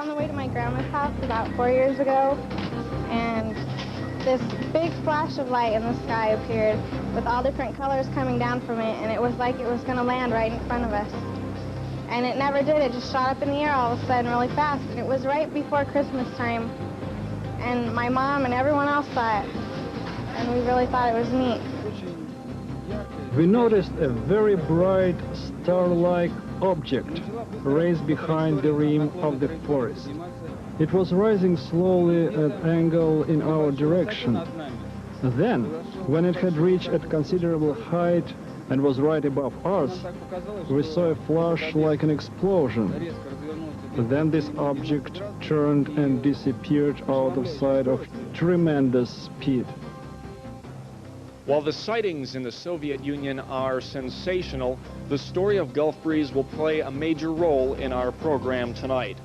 on the way to my grandma's house about 4 years ago, and this big flash of light in the sky appeared with all different colors coming down from it, and it was like it was going to land right in front of us. And it never did. It just shot up in the air all of a sudden really fast, and it was right before Christmas time. And my mom and everyone else saw it, and we really thought it was neat. We noticed a very bright star-like object raised behind the rim of the forest. It was rising slowly at an angle in our direction. Then, when it had reached a considerable height and was right above us, we saw a flash like an explosion. Then this object turned and disappeared out of sight at tremendous speed. While the sightings in the Soviet Union are sensational, the story of Gulf Breeze will play a major role in our program tonight.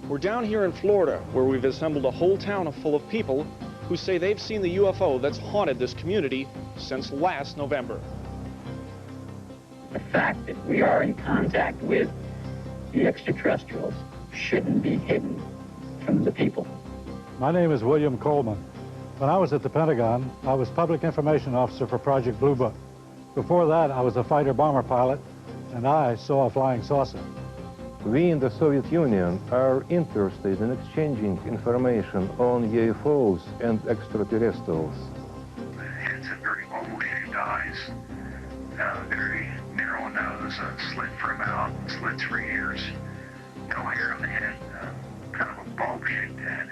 We're down here in Florida, where we've assembled a whole town full of people who say they've seen the UFO that's haunted this community since last November. The fact that we are in contact with the extraterrestrials shouldn't be hidden from the people. My name is William Coleman. When I was at the Pentagon, I was Public Information Officer for Project Blue Book. Before that, I was a fighter-bomber pilot, and I saw a flying saucer. We in the Soviet Union are interested in exchanging information on UFOs and extraterrestrials. Heads have very oval-shaped eyes, very narrow nose, slit for a mouth, slits for ears, no hair on the head, kind of a bulb-shaped head.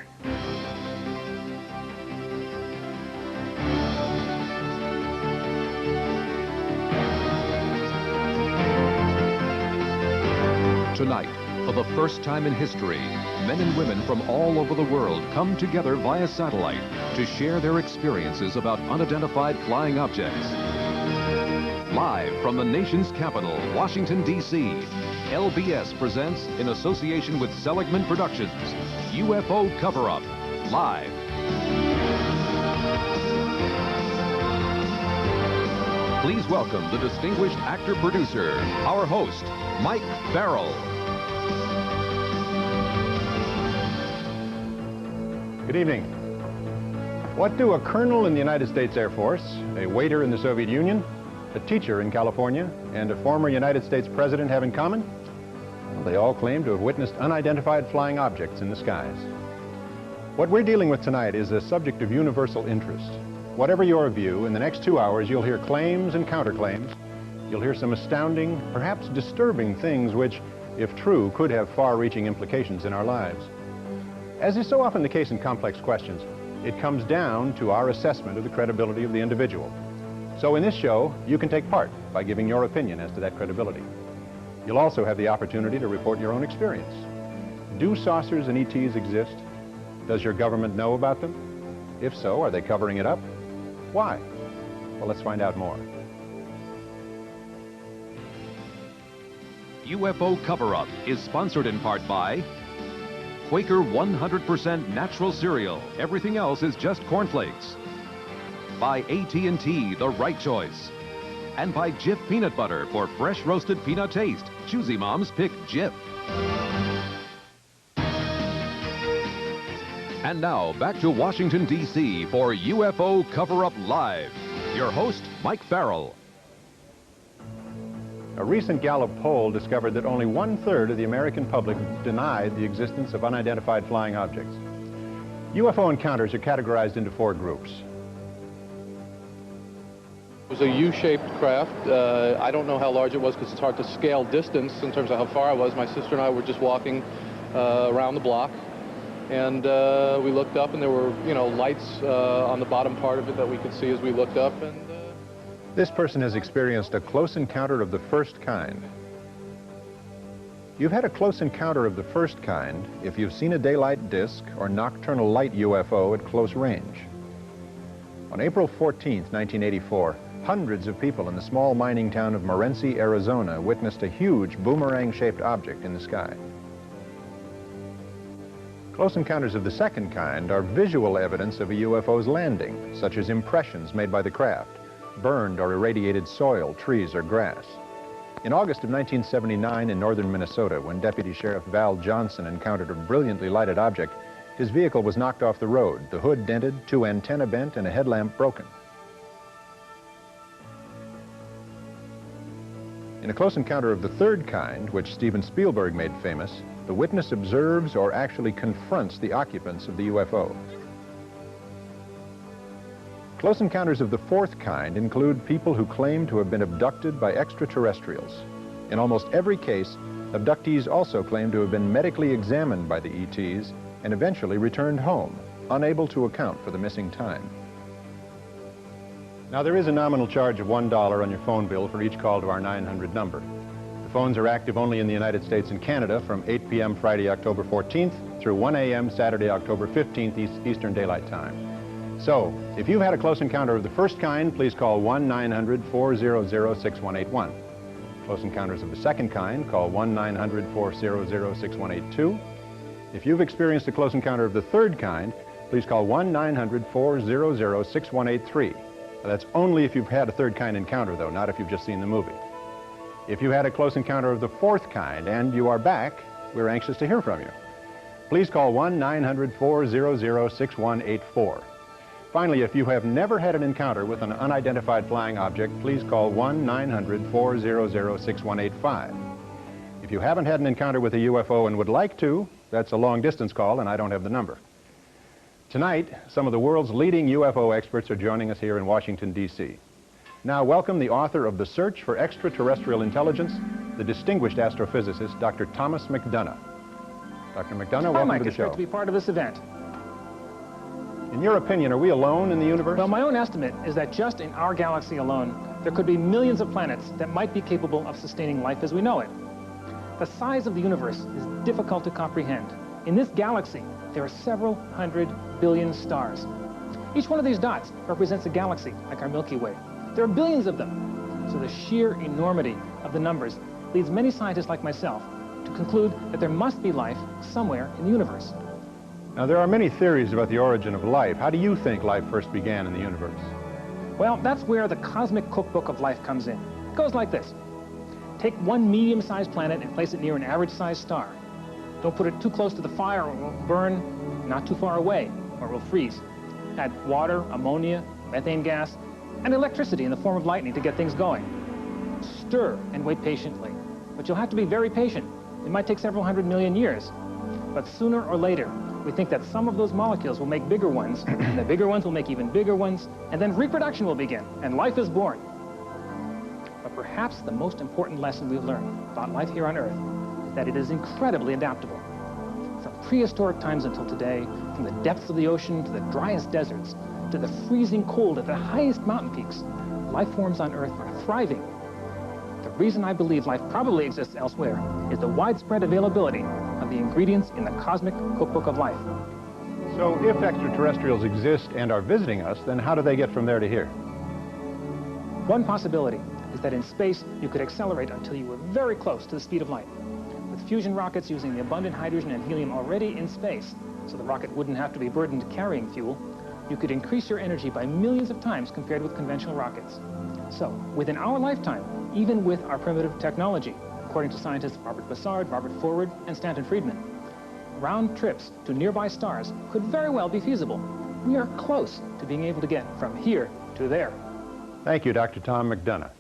Tonight, for the first time in history, men and women from all over the world come together via satellite to share their experiences about unidentified flying objects. Live from the nation's capital, Washington, D.C., LBS presents, in association with Seligman Productions, UFO Coverup, live. Please welcome the distinguished actor-producer, our host, Mike Farrell. Good evening. What do a colonel in the United States Air Force, a waiter in the Soviet Union, a teacher in California, and a former United States president have in common? Well, they all claim to have witnessed unidentified flying objects in the skies. What we're dealing with tonight is a subject of universal interest. Whatever your view, in the next 2 hours you'll hear claims and counterclaims. You'll hear some astounding, perhaps disturbing things which, if true, could have far-reaching implications in our lives. As is so often the case in complex questions, it comes down to our assessment of the credibility of the individual. So in this show, you can take part by giving your opinion as to that credibility. You'll also have the opportunity to report your own experience. Do saucers and ETs exist? Does your government know about them? If so, are they covering it up? Why? Well, let's find out more. UFO Cover-Up is sponsored in part by Quaker 100% natural cereal. Everything else is just cornflakes. By AT&T, the right choice. And by Jif Peanut Butter for fresh roasted peanut taste. Choosy moms pick Jif. And now, back to Washington, D.C. for UFO Cover-Up Live. Your host, Mike Farrell. A recent Gallup poll discovered that only 1/3 of the American public denied the existence of unidentified flying objects. UFO encounters are categorized into 4 groups. It was a U-shaped craft. I don't know how large it was because it's hard to scale distance in terms of how far I was. My sister and I were just walking around the block. And we looked up, and there were, lights on the bottom part of it that we could see as we looked up. And this person has experienced a close encounter of the first kind. You've had a close encounter of the first kind if you've seen a daylight disk or nocturnal light UFO at close range. On April 14th, 1984, hundreds of people in the small mining town of Morenci, Arizona, witnessed a huge boomerang-shaped object in the sky. Close encounters of the second kind are visual evidence of a UFO's landing, such as impressions made by the craft, burned or irradiated soil, trees, or grass. In August of 1979 in northern Minnesota, when Deputy Sheriff Val Johnson encountered a brilliantly lighted object, his vehicle was knocked off the road, the hood dented, 2 antennae bent, and a headlamp broken. In a close encounter of the third kind, which Steven Spielberg made famous, the witness observes or actually confronts the occupants of the UFO. Close encounters of the fourth kind include people who claim to have been abducted by extraterrestrials. In almost every case, abductees also claim to have been medically examined by the ETs and eventually returned home, unable to account for the missing time. Now, there is a nominal charge of $1 on your phone bill for each call to our 900 number. The phones are active only in the United States and Canada from 8 p.m. Friday, October 14th through 1 a.m. Saturday, October 15th Eastern Daylight Time. So, if you've had a close encounter of the first kind, please call 1-900-400-6181. Close encounters of the second kind, call 1-900-400-6182. If you've experienced a close encounter of the third kind, please call 1-900-400-6183. Now, that's only if you've had a third kind encounter, though, not if you've just seen the movie. If you had a close encounter of the fourth kind and you are back, we're anxious to hear from you. Please call 1-900-400-6184. Finally, if you have never had an encounter with an unidentified flying object, please call 1-900-400-6185. If you haven't had an encounter with a UFO and would like to, that's a long-distance call, and I don't have the number. Tonight, some of the world's leading UFO experts are joining us here in Washington, D.C. Now, welcome the author of The Search for Extraterrestrial Intelligence, the distinguished astrophysicist, Dr. Thomas McDonough. Dr. McDonough, welcome to the show. It's great to be part of this event. In your opinion, are we alone in the universe? Well, my own estimate is that just in our galaxy alone, there could be millions of planets that might be capable of sustaining life as we know it. The size of the universe is difficult to comprehend. In this galaxy, there are several hundred billion stars. Each one of these dots represents a galaxy, like our Milky Way. There are billions of them. So the sheer enormity of the numbers leads many scientists like myself to conclude that there must be life somewhere in the universe. Now, there are many theories about the origin of life. How do you think life first began in the universe? Well, that's where the cosmic cookbook of life comes in. It goes like this. Take one medium-sized planet and place it near an average-sized star. Don't put it too close to the fire or it will burn, not too far away or it will freeze. Add water, ammonia, methane gas, and electricity in the form of lightning to get things going. Stir and wait patiently. But you'll have to be very patient. It might take several hundred million years. But sooner or later, we think that some of those molecules will make bigger ones, and the bigger ones will make even bigger ones, and then reproduction will begin, and life is born. But perhaps the most important lesson we've learned about life here on Earth is that it is incredibly adaptable. From prehistoric times until today, from the depths of the ocean to the driest deserts, to the freezing cold at the highest mountain peaks, life forms on Earth are thriving. The reason I believe life probably exists elsewhere is the widespread availability of the ingredients in the cosmic cookbook of life. So if extraterrestrials exist and are visiting us, then how do they get from there to here? One possibility is that in space you could accelerate until you were very close to the speed of light. With fusion rockets using the abundant hydrogen and helium already in space, so the rocket wouldn't have to be burdened carrying fuel, you could increase your energy by millions of times compared with conventional rockets. So, within our lifetime, even with our primitive technology, according to scientists Robert Bussard, Robert Forward, and Stanton Friedman, round trips to nearby stars could very well be feasible. We are close to being able to get from here to there. Thank you, Dr. Tom McDonough.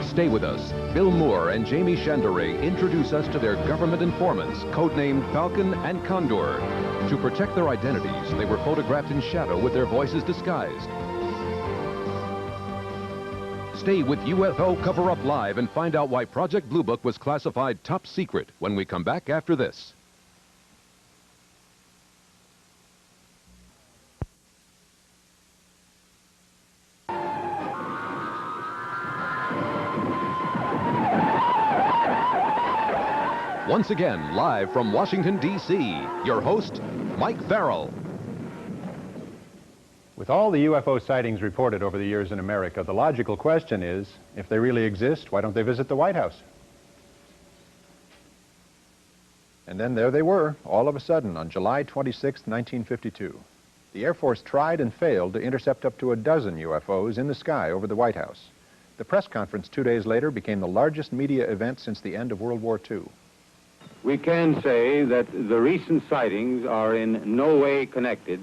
Stay with us. Bill Moore and Jamie Chandere introduce us to their government informants, codenamed Falcon and Condor. To protect their identities, they were photographed in shadow with their voices disguised. Stay with UFO Coverup Live and find out why Project Blue Book was classified top secret when we come back after this. Once again, live from Washington, D.C., your host, Mike Farrell. With all the UFO sightings reported over the years in America, the logical question is, if they really exist, why don't they visit the White House? And then there they were, all of a sudden, on July 26, 1952. The the Air Force tried and failed to intercept up to a dozen UFOs in the sky over the White House. The press conference 2 days later became the largest media event since the end of World War II. We can say that the recent sightings are in no way connected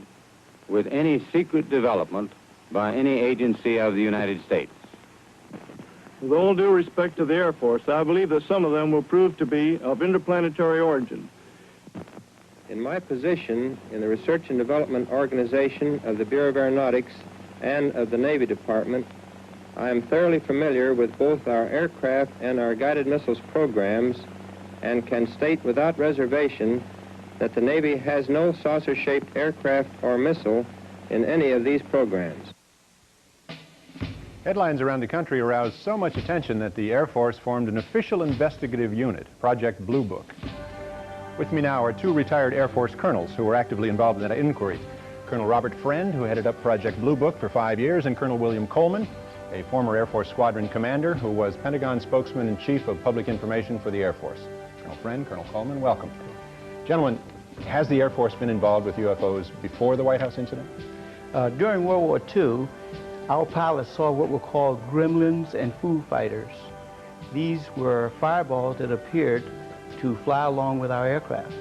with any secret development by any agency of the United States. With all due respect to the Air Force, I believe that some of them will prove to be of interplanetary origin. In my position in the Research and Development Organization of the Bureau of Aeronautics and of the Navy Department, I am thoroughly familiar with both our aircraft and our guided missiles programs and can state without reservation that the Navy has no saucer-shaped aircraft or missile in any of these programs. Headlines around the country aroused so much attention that the Air Force formed an official investigative unit, Project Blue Book. With me now are two retired Air Force colonels who were actively involved in that inquiry. Colonel Robert Friend, who headed up Project Blue Book for 5 years, and Colonel William Coleman, a former Air Force squadron commander who was Pentagon spokesman and chief of public information for the Air Force. Colonel Friend, Colonel Coleman, welcome. Gentlemen, has the Air Force been involved with UFOs before the White House incident? During World War II, our pilots saw what were called gremlins and Foo Fighters. These were fireballs that appeared to fly along with our aircraft.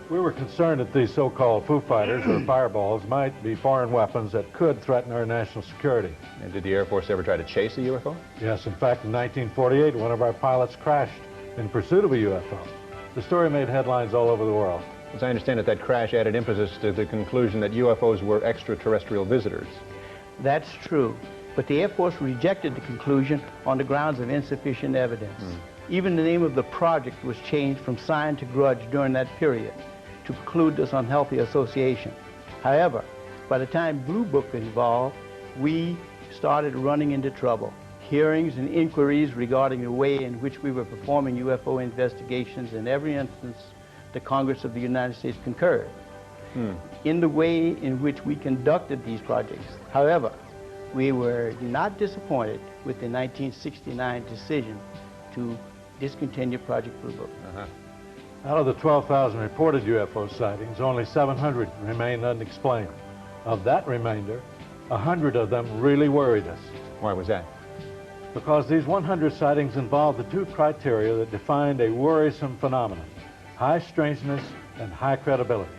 We were concerned that these so-called Foo Fighters or fireballs might be foreign weapons that could threaten our national security. And did the Air Force ever try to chase a UFO? Yes, in fact, in 1948, one of our pilots crashed in pursuit of a UFO. The story made headlines all over the world. As I understand it, that crash added emphasis to the conclusion that UFOs were extraterrestrial visitors. That's true, but the Air Force rejected the conclusion on the grounds of insufficient evidence. Even the name of the project was changed from Sign to Grudge during that period to preclude this unhealthy association. However, by the time Blue Book got involved, we started running into trouble. Hearings and inquiries regarding the way in which we were performing UFO investigations, in every instance, the Congress of the United States concurred in the way in which we conducted these projects. However, we were not disappointed with the 1969 decision to discontinue Project Blue Book. Out of the 12,000 reported UFO sightings, only 700 remain unexplained. Of that remainder, 100 of them really worried us. Why was that? Because these 100 sightings involved the two criteria that defined a worrisome phenomenon: high strangeness and high credibility,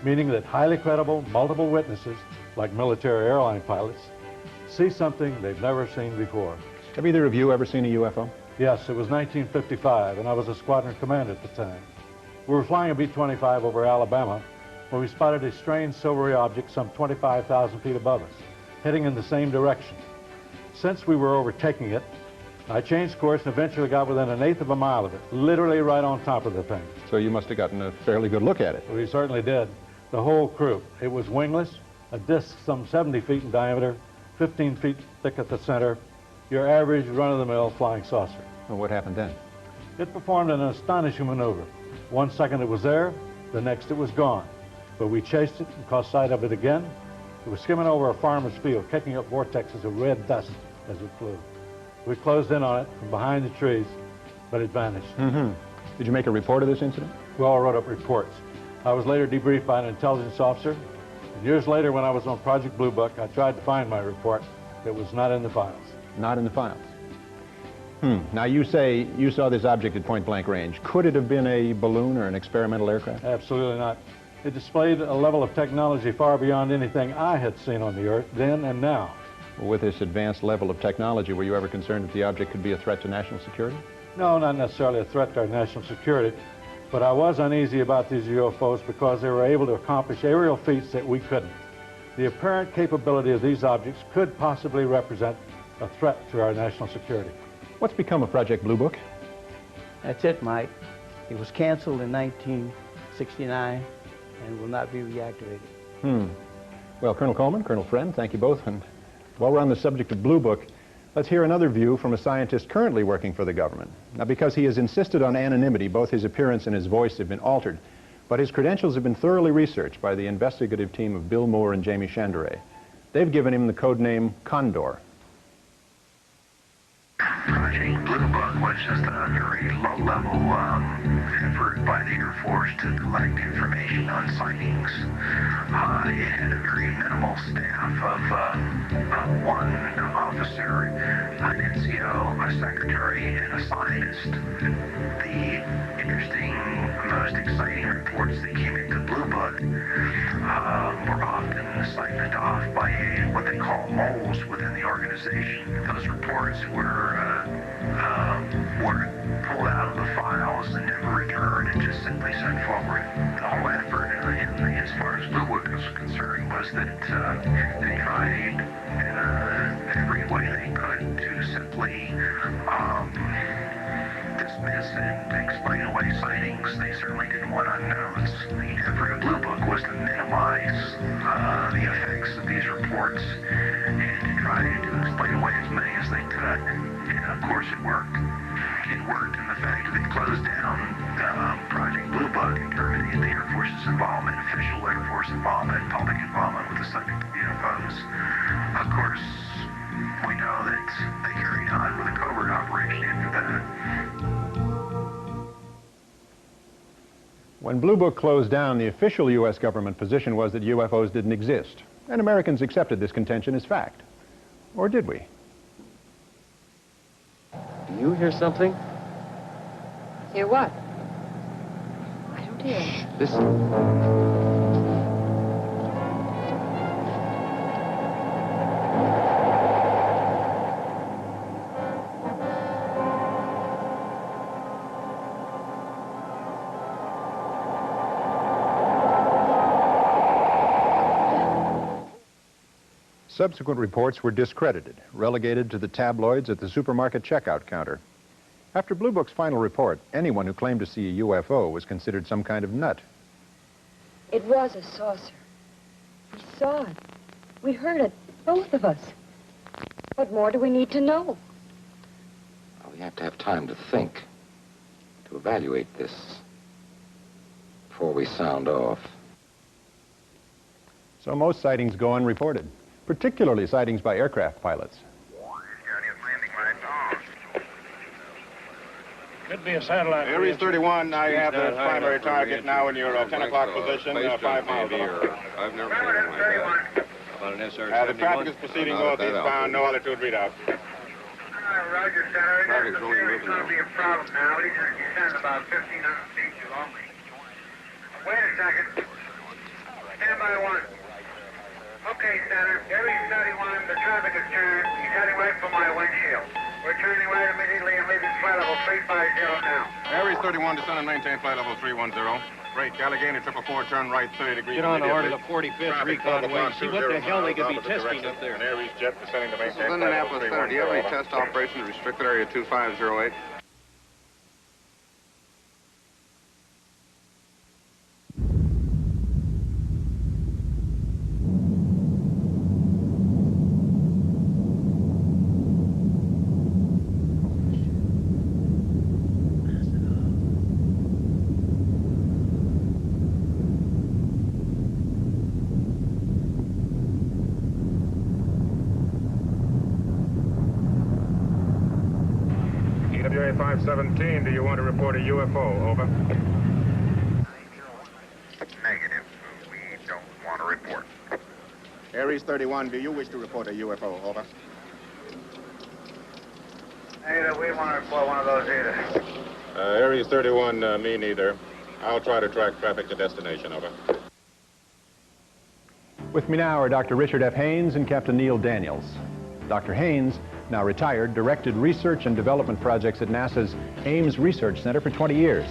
meaning that highly credible, multiple witnesses, like military airline pilots, see something they've never seen before. Have either of you ever seen a UFO? Yes, it was 1955, and I was a squadron commander at the time. We were flying a B-25 over Alabama when we spotted a strange silvery object some 25,000 feet above us, heading in the same direction. Since we were overtaking it, I changed course and eventually got within 1/8 of a mile of it, literally right on top of the thing. So you must have gotten a fairly good look at it. We certainly did. The whole crew. It was wingless, a disc some 70 feet in diameter, 15 feet thick at the center, your average run-of-the-mill flying saucer. Well, what happened then? It performed an astonishing maneuver. 1 second it was there, the next it was gone. But we chased it and caught sight of it again. It was skimming over a farmer's field, kicking up vortexes of red dust as it flew. We closed in on it from behind the trees, but it vanished. Did you make a report of this incident? We all wrote up reports. I was later debriefed by an intelligence officer. And years later, when I was on Project Blue Book, I tried to find my report. It was not in the files. Not in the files. Now, you say you saw this object at point-blank range. Could it have been a balloon or an experimental aircraft? Absolutely not. It displayed a level of technology far beyond anything I had seen on the Earth then and now. Well, with this advanced level of technology, were you ever concerned that the object could be a threat to national security? No, not necessarily a threat to our national security, but I was uneasy about these UFOs because they were able to accomplish aerial feats that we couldn't. The apparent capability of these objects could possibly represent a threat to our national security. What's become of Project Blue Book? That's it, Mike. It was canceled in 1969 and will not be reactivated. Well, Colonel Coleman, Colonel Friend, thank you both. And while we're on the subject of Blue Book, let's hear another view from a scientist currently working for the government. Now, because he has insisted on anonymity, both his appearance and his voice have been altered, but his credentials have been thoroughly researched by the investigative team of Bill Moore and Jamie Chandray. They've given him the code name Condor. Project Blue Book was just a very low-level effort by the Air Force to collect information on sightings It had a very minimal staff of one officer, an NCO, a secretary, and a scientist. The interesting, most exciting reports that came into Blue Book were often siphoned off by what they call moles within the organization. Those reports were pulled out of the files and never returned and just simply sent forward. The whole effort, as far as Blue Book is concerned, was that they tried every way they could to simply dismiss and explain away sightings. They certainly didn't want unknowns. The effort of Blue Book was to minimize the effects of these reports and to try to explain away as many as they could. And of course it worked. It worked in the fact that it closed down Project Blue Book and terminated the Air Force's involvement, official Air Force involvement, public involvement with the subject of UFOs. Of course, we know that they carried on with a covert operation after that. When Blue Book closed down, the official U.S. government position was that UFOs didn't exist, and Americans accepted this contention as fact. Or did we? Do you hear something? Hear what? I don't hear. Listen. Subsequent reports were discredited, relegated to the tabloids at the supermarket checkout counter. After Blue Book's final report, anyone who claimed to see a UFO was considered some kind of nut. It was a saucer. We saw it. We heard it, both of us. What more do we need to know? Well, we have to have time to think, to evaluate this before we sound off. So most sightings go unreported, particularly sightings by aircraft pilots. Could be a satellite. Aries 31, I have the primary target now in your 10 o'clock position, 5 miles over. I've never seen one like that. About an SR-71? The traffic is proceeding northeastbound, no altitude readout. Roger, Senator. Traffic's really moving now. It's going to be a problem now. He's going to descend about 1,500 feet too only. Wait a second. Stand by one. Okay, Senator. Aries 31, the traffic is turned. He's heading right for my windshield. We're turning right immediately and leaving flight level 350 now. Aries 31, descend and maintain flight level 310. Break, Allegheny 444, turn right 30 degrees. Get on the order of the 45th recon wing. See what the hell they could be testing up there. An Aries jet descending to maintain flight level 310. Indianapolis Center, do you have any test operations restricted area 2508? EWA 517, do you want to report a UFO? Over. Negative. We don't want to report. Aries 31, do you wish to report a UFO? Over. Negative. We want to report one of those either. Aries 31, me neither. I'll try to track traffic to destination. Over. With me now are Dr. Richard F. Haynes and Captain Neil Daniels. Dr. Haynes, now retired, directed research and development projects at NASA's Ames Research Center for 20 years.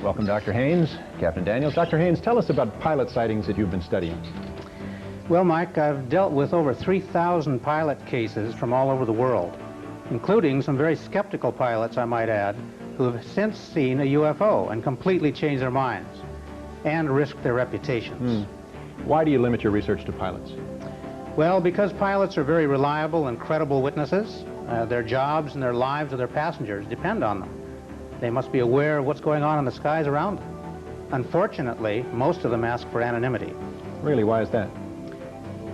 Welcome, Dr. Haynes. Captain Daniels. Dr. Haynes, tell us about pilot sightings that you've been studying. Well, Mike, I've dealt with over 3,000 pilot cases from all over the world, including some very skeptical pilots, I might add, who have since seen a UFO and completely changed their minds and risked their reputations. Why do you limit your research to pilots? Well, because pilots are very reliable and credible witnesses. Their jobs and their lives of their passengers depend on them. They must be aware of what's going on in the skies around them. Unfortunately, most of them ask for anonymity. Really, why is that?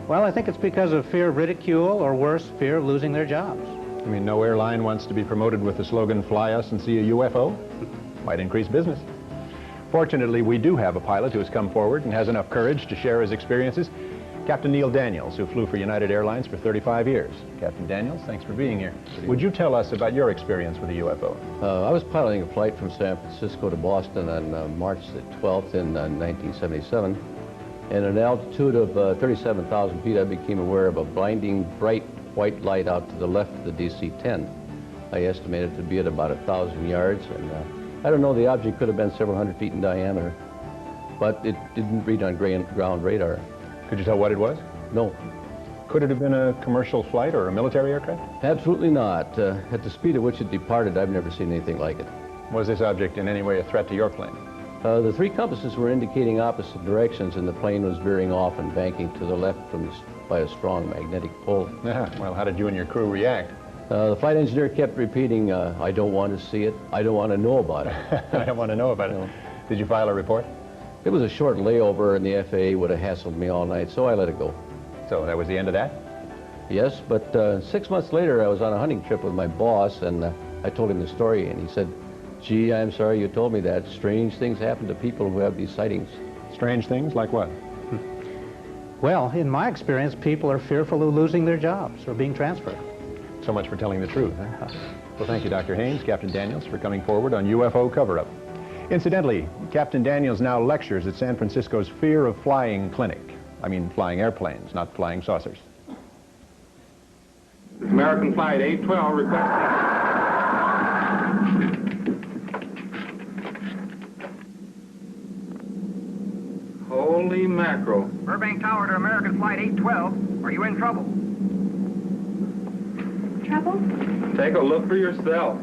Well, I think it's because of fear of ridicule, or worse, fear of losing their jobs. I mean, no airline wants to be promoted with the slogan, "Fly us and see a UFO." Might increase business. Fortunately, we do have a pilot who has come forward and has enough courage to share his experiences. Captain Neil Daniels, who flew for United Airlines for 35 years. Captain Daniels, thanks for being here. Would you tell us about your experience with a UFO? I was piloting a flight from San Francisco to Boston on March the 12th in 1977. And at an altitude of 37,000 feet, I became aware of a blinding, bright white light out to the left of the DC-10. I estimated it to be at about 1,000 yards, and I don't know, the object could have been several hundred feet in diameter, but it didn't read on ground radar. Could you tell what it was? No. Could it have been a commercial flight or a military aircraft? Absolutely not. At the speed at which it departed, I've never seen anything like it. Was this object in any way a threat to your plane? The three compasses were indicating opposite directions, and the plane was veering off and banking to the left by a strong magnetic pull. Well, how did you and your crew react? The flight engineer kept repeating, I don't want to see it, I don't want to know about it. I don't want to know about it. Did you file a report? It was a short layover, and the FAA would have hassled me all night, so I let it go. So that was the end of that? Yes, but 6 months later, I was on a hunting trip with my boss, and I told him the story, and he said, gee, I'm sorry you told me that. Strange things happen to people who have these sightings. Strange things? Like what? Well, in my experience, people are fearful of losing their jobs or being transferred. So much for telling the truth, huh? Well, thank you, Dr. Haynes, Captain Daniels, for coming forward on UFO Coverup. Incidentally, Captain Daniels now lectures at San Francisco's Fear of Flying Clinic. I mean, flying airplanes, not flying saucers. American Flight 812 requesting... Holy mackerel. Burbank Tower to American Flight 812. Are you in trouble? Trouble? Take a look for yourself.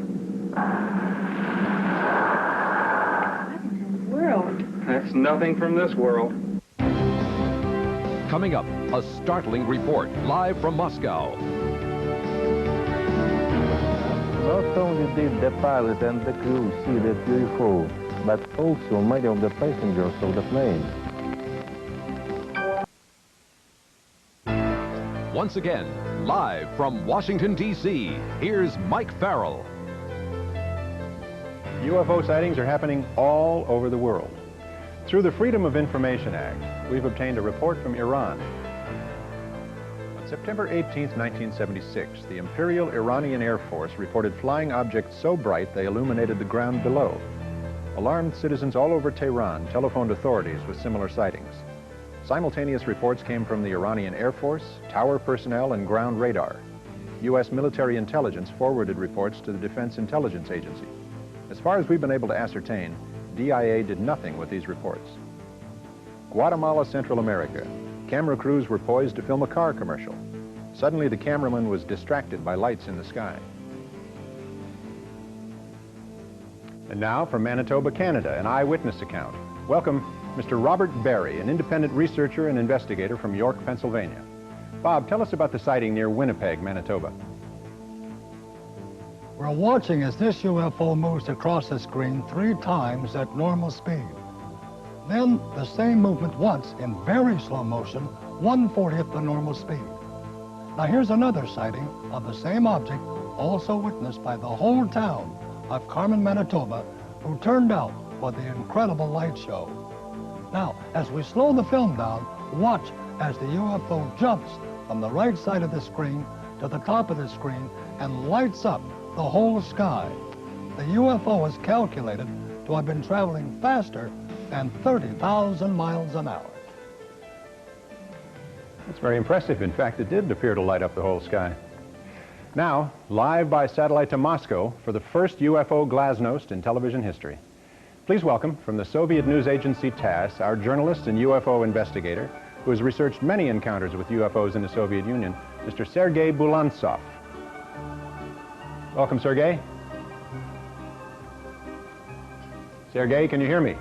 World. That's nothing from this world. Coming up, a startling report live from Moscow. Not only did the pilot and the crew see the UFO, but also many of the passengers of the plane. Once again, live from Washington, D.C., here's Mike Farrell. UFO sightings are happening all over the world. Through the Freedom of Information Act, we've obtained a report from Iran. On September 18, 1976, the Imperial Iranian Air Force reported flying objects so bright they illuminated the ground below. Alarmed citizens all over Tehran telephoned authorities with similar sightings. Simultaneous reports came from the Iranian Air Force, tower personnel, and ground radar. U.S. military intelligence forwarded reports to the Defense Intelligence Agency. As far as we've been able to ascertain, DIA did nothing with these reports. Guatemala, Central America. Camera crews were poised to film a car commercial. Suddenly, the cameraman was distracted by lights in the sky. And now, from Manitoba, Canada, an eyewitness account. Welcome, Mr. Robert Barry, an independent researcher and investigator from York, Pennsylvania. Bob, tell us about the sighting near Winnipeg, Manitoba. We're watching as this UFO moves across the screen 3 times at normal speed. Then the same movement once in very slow motion, 1/40th the normal speed. Now here's another sighting of the same object, also witnessed by the whole town of Carmen, Manitoba, who turned out for the incredible light show. Now, as we slow the film down, watch as the UFO jumps from the right side of the screen to the top of the screen and lights up the whole sky. The UFO is calculated to have been traveling faster than 30,000 miles an hour. That's very impressive. In fact, it did appear to light up the whole sky. Now, live by satellite to Moscow for the first UFO glasnost in television history. Please welcome, from the Soviet news agency TASS, our journalist and UFO investigator, who has researched many encounters with UFOs in the Soviet Union, Mr. Sergei Bulantsov. Welcome, Sergei. Sergei, can you hear me?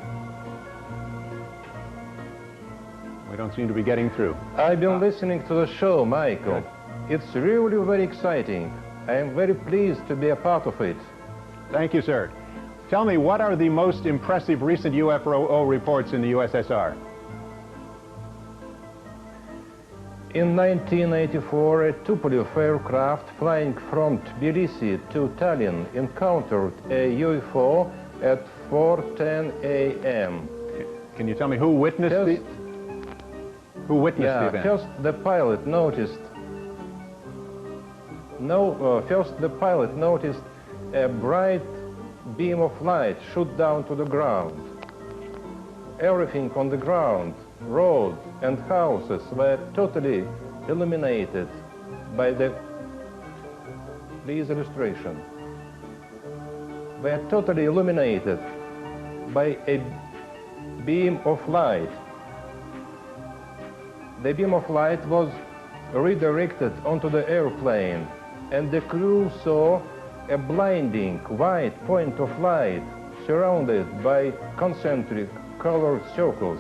We don't seem to be getting through. I've been listening to the show, Michael. It's really very exciting. I am very pleased to be a part of it. Thank you, sir. Tell me, what are the most impressive recent UFO reports in the USSR? In 1984, a Tupolev aircraft flying from Tbilisi to Tallinn encountered a UFO at 4:10 a.m. Can you tell me who witnessed the event? First the pilot noticed. First the pilot noticed a bright beam of light shoot down to the ground. Everything on the ground, road and houses, were totally illuminated by this illustration. Were totally illuminated by a beam of light. The beam of light was redirected onto the airplane, and the crew saw a blinding white point of light surrounded by concentric colored circles.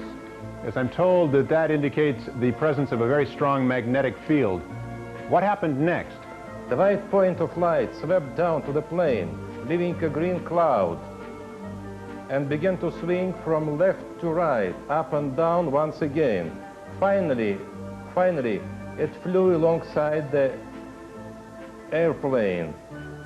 Yes, I'm told that that indicates the presence of a very strong magnetic field. What happened next? The white point of light swept down to the plane, leaving a green cloud, and began to swing from left to right, up and down once again. Finally, it flew alongside the airplane,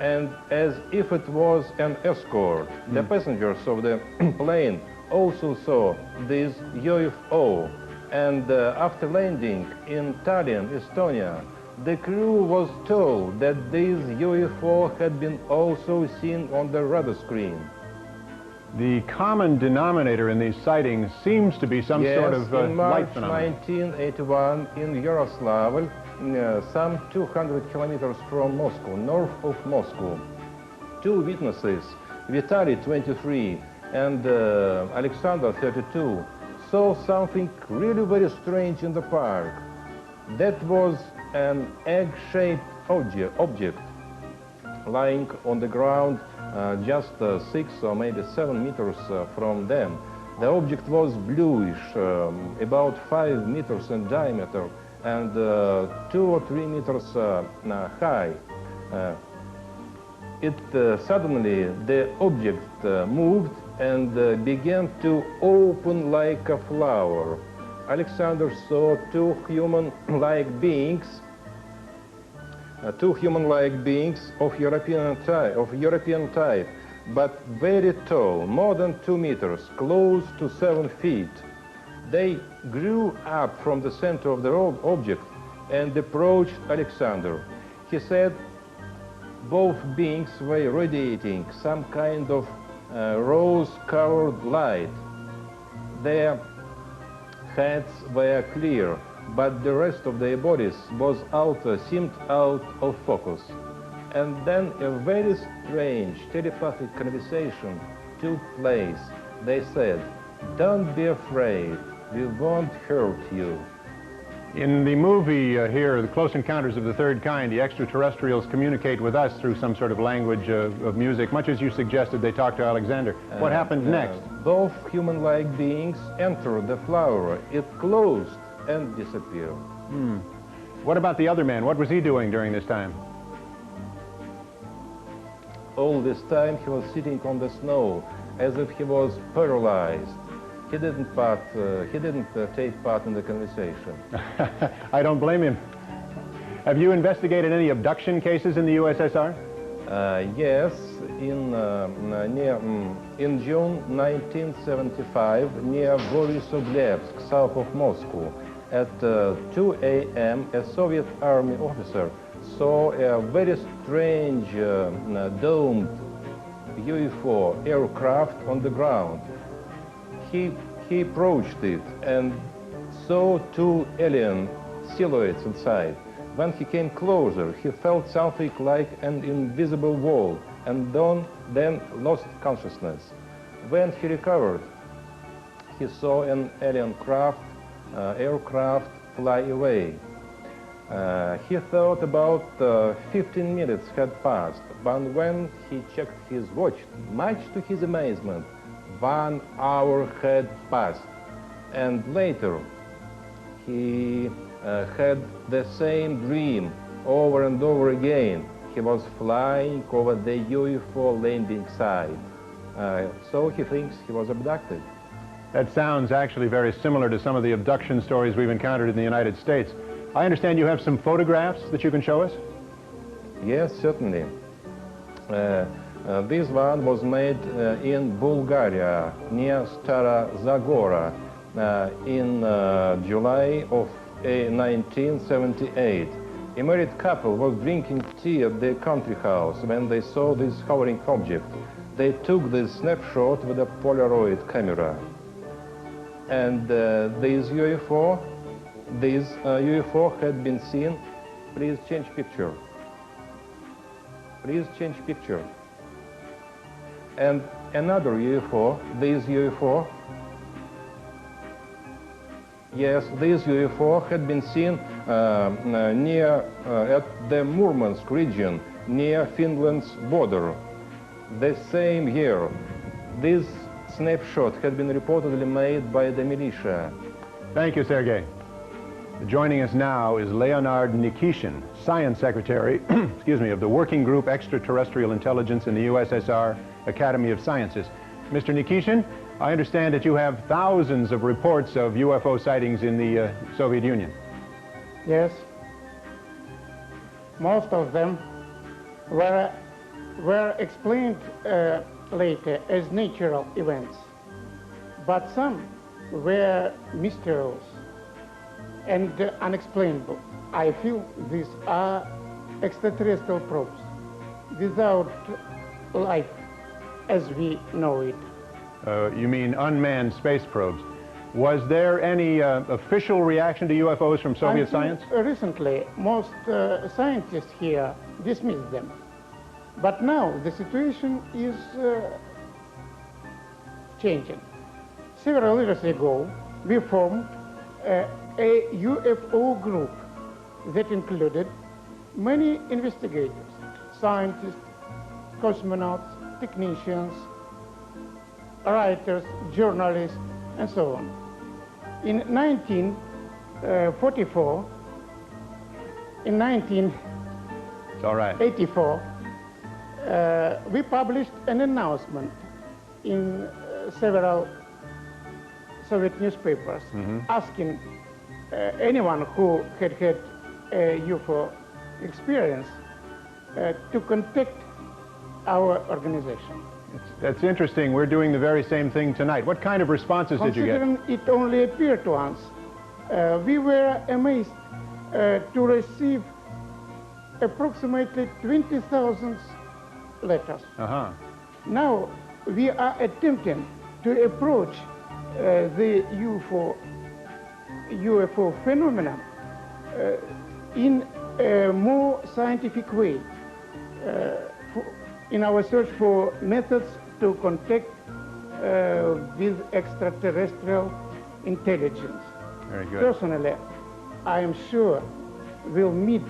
and as if it was an escort, the passengers of the plane also saw this UFO, and after landing in Tallinn, Estonia, the crew was told that this UFO had been also seen on the radar screen. The common denominator in these sightings seems to be some sort of in March light phenomenon. 1981 in Yaroslavl, some 200 kilometers from Moscow, north of Moscow, two witnesses, Vitaly, 23, and Alexander, 32, saw something really very strange in the park. That was an egg-shaped object lying on the ground just 6 or maybe 7 meters from them. The object was bluish, about 5 meters in diameter and 2 or 3 meters high. Suddenly the object moved and began to open like a flower. Alexander saw two human-like beings of European type, but very tall, more than 2 meters, close to 7 feet. They grew up from the center of the object and approached Alexander. He said both beings were radiating some kind of rose-colored light. Their heads were clear, but the rest of their bodies seemed out of focus. And then a very strange telepathic conversation took place. They said, "Don't be afraid, we won't hurt you." In the movie here, The Close Encounters of the Third Kind, the extraterrestrials communicate with us through some sort of language of music, much as you suggested they talked to Alexander. What happened next? Both human-like beings entered the flower. It closed and disappeared. What about the other man? What was he doing during this time? All this time he was sitting on the snow as if he was paralyzed. He didn't take part in the conversation. I don't blame him. Have you investigated any abduction cases in the USSR? Yes, in June 1975, near Borisovlevsk, south of Moscow, at 2 a.m., a Soviet Army officer saw a very strange domed UFO aircraft on the ground. He approached it and saw two alien silhouettes inside. When he came closer, he felt something like an invisible wall and then lost consciousness. When he recovered, he saw an alien aircraft fly away. He thought about 15 minutes had passed, but when he checked his watch, much to his amazement, 1 hour had passed. And later, he had the same dream over and over again. He was flying over the UFO landing site. So he thinks he was abducted. That sounds actually very similar to some of the abduction stories we've encountered in the United States. I understand you have some photographs that you can show us? Yes, certainly. This one was made in Bulgaria, near Stara Zagora, in July of 1978. A married couple was drinking tea at their country house when they saw this hovering object. They took this snapshot with a Polaroid camera. And this UFO had been seen. Please change picture. Please change picture. And another UFO, this UFO, yes, this UFO had been seen near at the Murmansk region, near Finland's border. The same year, this snapshot had been reportedly made by the militia. Thank you, Sergei. Joining us now is Leonard Nikishin, Science Secretary excuse me, of the Working Group Extraterrestrial Intelligence in the USSR Academy of Sciences. Mr. Nikishin, I understand that you have thousands of reports of UFO sightings in the Soviet Union. Yes. Most of them were explained later as natural events, but some were mysterious and unexplainable. I feel these are extraterrestrial probes without life as we know it. You mean unmanned space probes. Was there any official reaction to UFOs from Soviet science? Recently, most scientists here dismissed them. But now the situation is changing. Several years ago, we formed a UFO group that included many investigators, scientists, cosmonauts, technicians, writers, journalists, and so on. In 1944, in 1984, we published an announcement in several Soviet newspapers asking anyone who had had a UFO experience to contact our organization. That's interesting. We're doing the very same thing tonight. What kind of responses did you get? Considering it only appeared to us, we were amazed to receive approximately 20,000 letters. Now we are attempting to approach the UFO phenomenon in a more scientific way in our search for methods to contact with extraterrestrial intelligence. Very good. Personally, I am sure we'll meet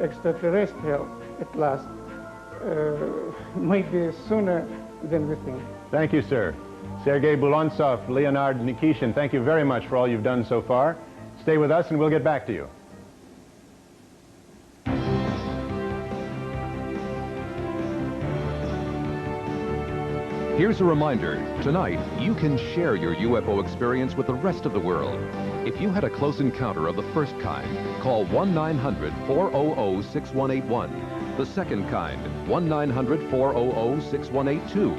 extraterrestrial at last, maybe sooner than we think. Thank you, sir. Sergei Bulontsov, Leonard Nikishin, thank you very much for all you've done so far. Stay with us and we'll get back to you. Here's a reminder. Tonight, you can share your UFO experience with the rest of the world. If you had a close encounter of the first kind, call 1-900-400-6181. The second kind, 1-900-400-6182.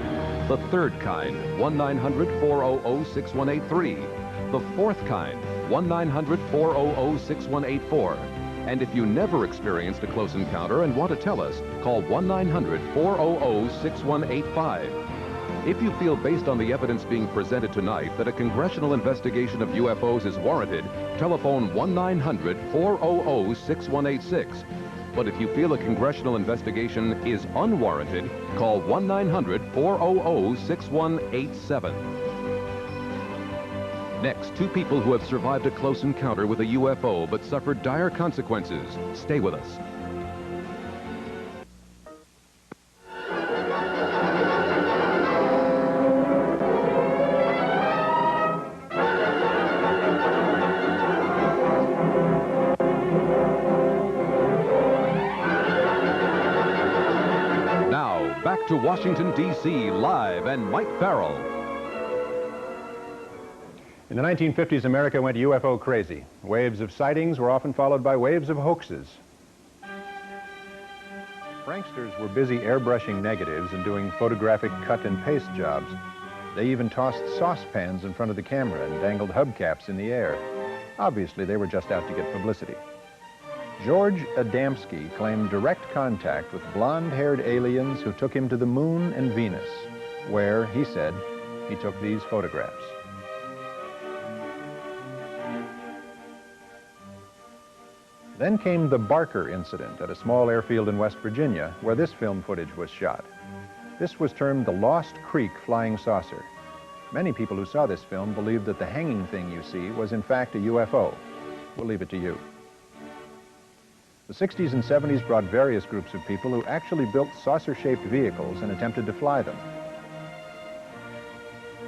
The third kind, 1-900-400-6183. The fourth kind, 1-900-400-6184. And if you never experienced a close encounter and want to tell us, call 1-900-400-6185. If you feel, based on the evidence being presented tonight, that a congressional investigation of UFOs is warranted, telephone 1-900-400-6186. But if you feel a congressional investigation is unwarranted, call 1-900-400-6187. Next, two people who have survived a close encounter with a UFO but suffered dire consequences. Stay with us. Back to Washington, D.C., live, and Mike Farrell. In the 1950s, America went UFO crazy. Waves of sightings were often followed by waves of hoaxes. Pranksters were busy airbrushing negatives and doing photographic cut and paste jobs. They even tossed saucepans in front of the camera and dangled hubcaps in the air. Obviously, they were just out to get publicity. George Adamski claimed direct contact with blonde-haired aliens who took him to the moon and Venus, where, he said, he took these photographs. Then came the Barker incident at a small airfield in West Virginia, where this film footage was shot. This was termed the Lost Creek Flying Saucer. Many people who saw this film believed that the hanging thing you see was in fact a UFO. We'll leave it to you. The 60s and 70s brought various groups of people who actually built saucer-shaped vehicles and attempted to fly them.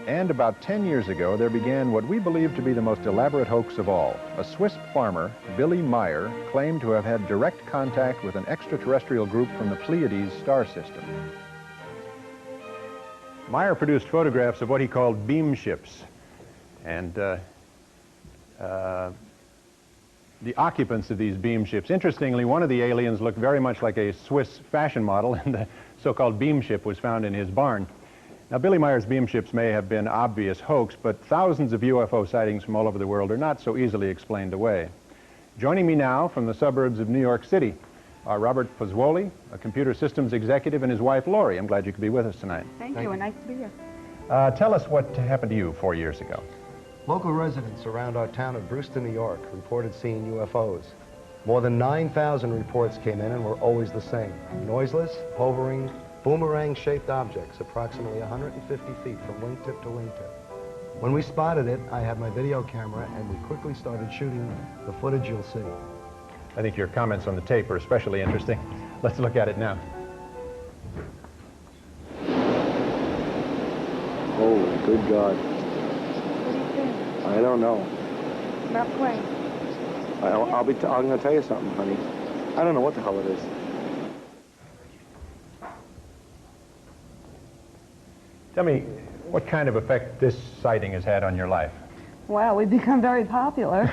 And about 10 years ago, there began what we believe to be the most elaborate hoax of all. A Swiss farmer, Billy Meyer, claimed to have had direct contact with an extraterrestrial group from the Pleiades star system. Meyer produced photographs of what he called beam ships. And the occupants of these beam ships. Interestingly, one of the aliens looked very much like a Swiss fashion model, and the so-called beam ship was found in his barn. Now, Billy Meyer's beam ships may have been obvious hoax, but thousands of UFO sightings from all over the world are not so easily explained away. Joining me now from the suburbs of New York City are Robert Pozzuoli, a computer systems executive, and his wife, Lori. I'm glad you could be with us tonight. Thank you, and nice to be here. Tell us what happened to you 4 years ago. Local residents around our town of Brewster, New York, reported seeing UFOs. More than 9,000 reports came in and were always the same. Noiseless, hovering, boomerang-shaped objects approximately 150 feet from wingtip to wingtip. When we spotted it, I had my video camera and we quickly started shooting the footage you'll see. I think your comments on the tape are especially interesting. Let's look at it now. Oh, good God. What do you think? I don't know. About plane. I'm going to tell you something, honey. I don't know what the hell it is. Tell me, what kind of effect this sighting has had on your life? Wow, we've become very popular.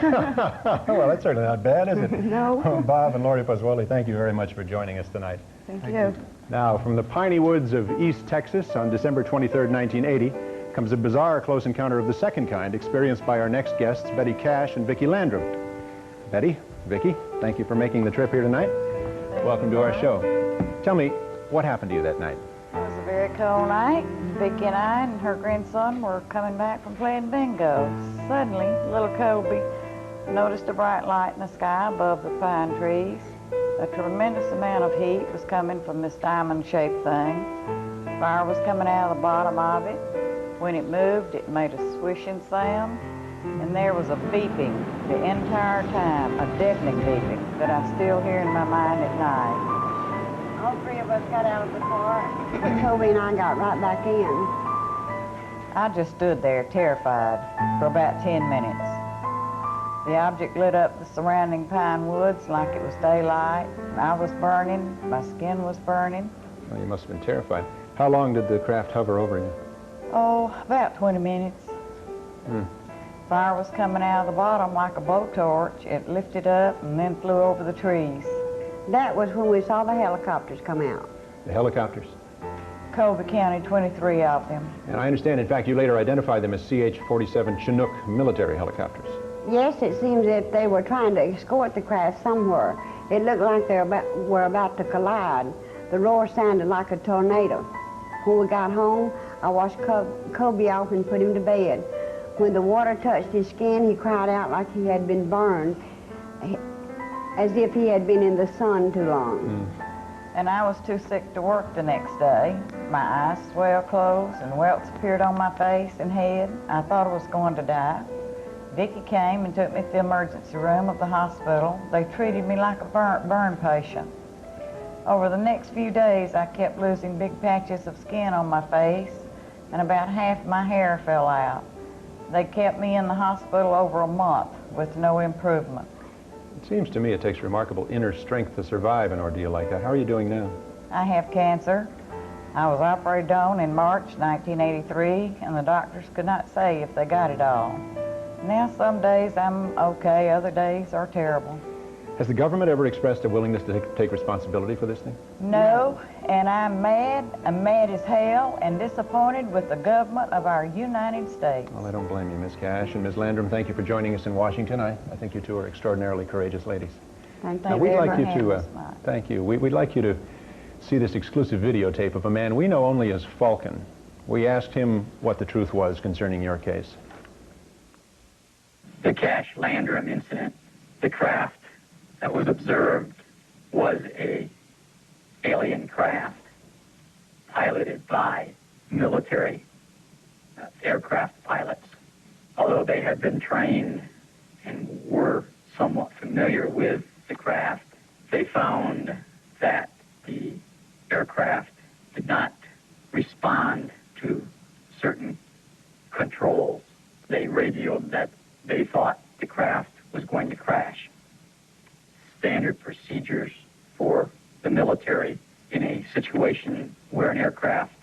Well, that's certainly not bad, is it? No. Bob and Lori Pozzuoli, thank you very much for joining us tonight. Thank you. Now, from the piney woods of East Texas on December 23rd, 1980, comes a bizarre close encounter of the second kind experienced by our next guests, Betty Cash and Vicki Landrum. Betty, Vicki, thank you for making the trip here tonight. Welcome to our show. Tell me, what happened to you that night? It was a very cold night. Vicki and I and her grandson were coming back from playing bingo. Suddenly, little Colby noticed a bright light in the sky above the pine trees. A tremendous amount of heat was coming from this diamond-shaped thing. Fire was coming out of the bottom of it. When it moved, it made a swishing sound, and there was a beeping the entire time, a deafening beeping that I still hear in my mind at night. All three of us got out of the car, but Toby and I got right back in. I just stood there terrified for about 10 minutes. The object lit up the surrounding pine woods like it was daylight. I was burning, my skin was burning. Well, you must have been terrified. How long did the craft hover over you? Oh, about 20 minutes. Fire was coming out of the bottom like a blowtorch. It lifted up and then flew over the trees. That was when we saw the helicopters come out. The helicopters? Colby County, 23 of them. And I understand, in fact, you later identified them as CH-47 Chinook military helicopters. Yes, it seems that they were trying to escort the craft somewhere. It looked like they were about to collide. The roar sounded like a tornado. When we got home, I washed Colby off and put him to bed. When the water touched his skin, he cried out like he had been burned, as if he had been in the sun too long. And I was too sick to work the next day. My eyes swelled closed and welts appeared on my face and head. I thought I was going to die. Vicki came and took me to the emergency room of the hospital. They treated me like a burn patient. Over the next few days, I kept losing big patches of skin on my face, and about half of my hair fell out. They kept me in the hospital over a month with no improvement. It seems to me it takes remarkable inner strength to survive an ordeal like that. How are you doing now? I have cancer. I was operated on in March 1983, and the doctors could not say if they got it all. Now some days I'm okay, other days are terrible. Has the government ever expressed a willingness to take responsibility for this thing? No, and I'm mad as hell, and disappointed with the government of our United States. Well, I don't blame you, Miss Cash. And Ms. Landrum, thank you for joining us in Washington. I think you two are extraordinarily courageous ladies. Thank Now, you. we'd like you to, thank you. We'd like you to see this exclusive videotape of a man we know only as Falcon. We asked him what the truth was concerning your case. The Cash Landrum incident, the craft that was observed was a alien craft piloted by military aircraft pilots. Although they had been trained and were somewhat familiar with the craft, they found that the aircraft did not respond to certain controls. They radioed that they thought the craft was going to crash. Standard procedures for the military in a situation where an aircraft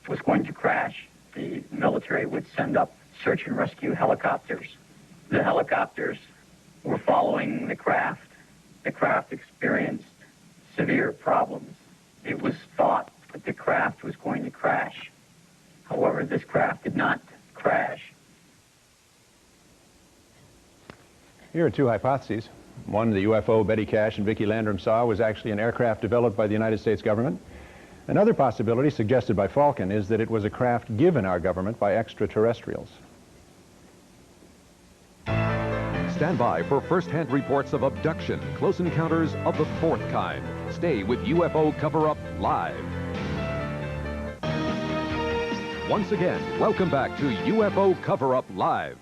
was going to crash, the military would send up search and rescue helicopters. The helicopters were following the craft. The craft experienced severe problems. It was thought that the craft was going to crash. However, this craft did not crash. Here are two hypotheses. One, the UFO Betty Cash and Vicki Landrum saw was actually an aircraft developed by the United States government. Another possibility suggested by Falcon is that it was a craft given our government by extraterrestrials. Stand by for first-hand reports of abduction, close encounters of the fourth kind. Stay with UFO Cover-Up Live. Once again, welcome back to UFO Cover-Up Live.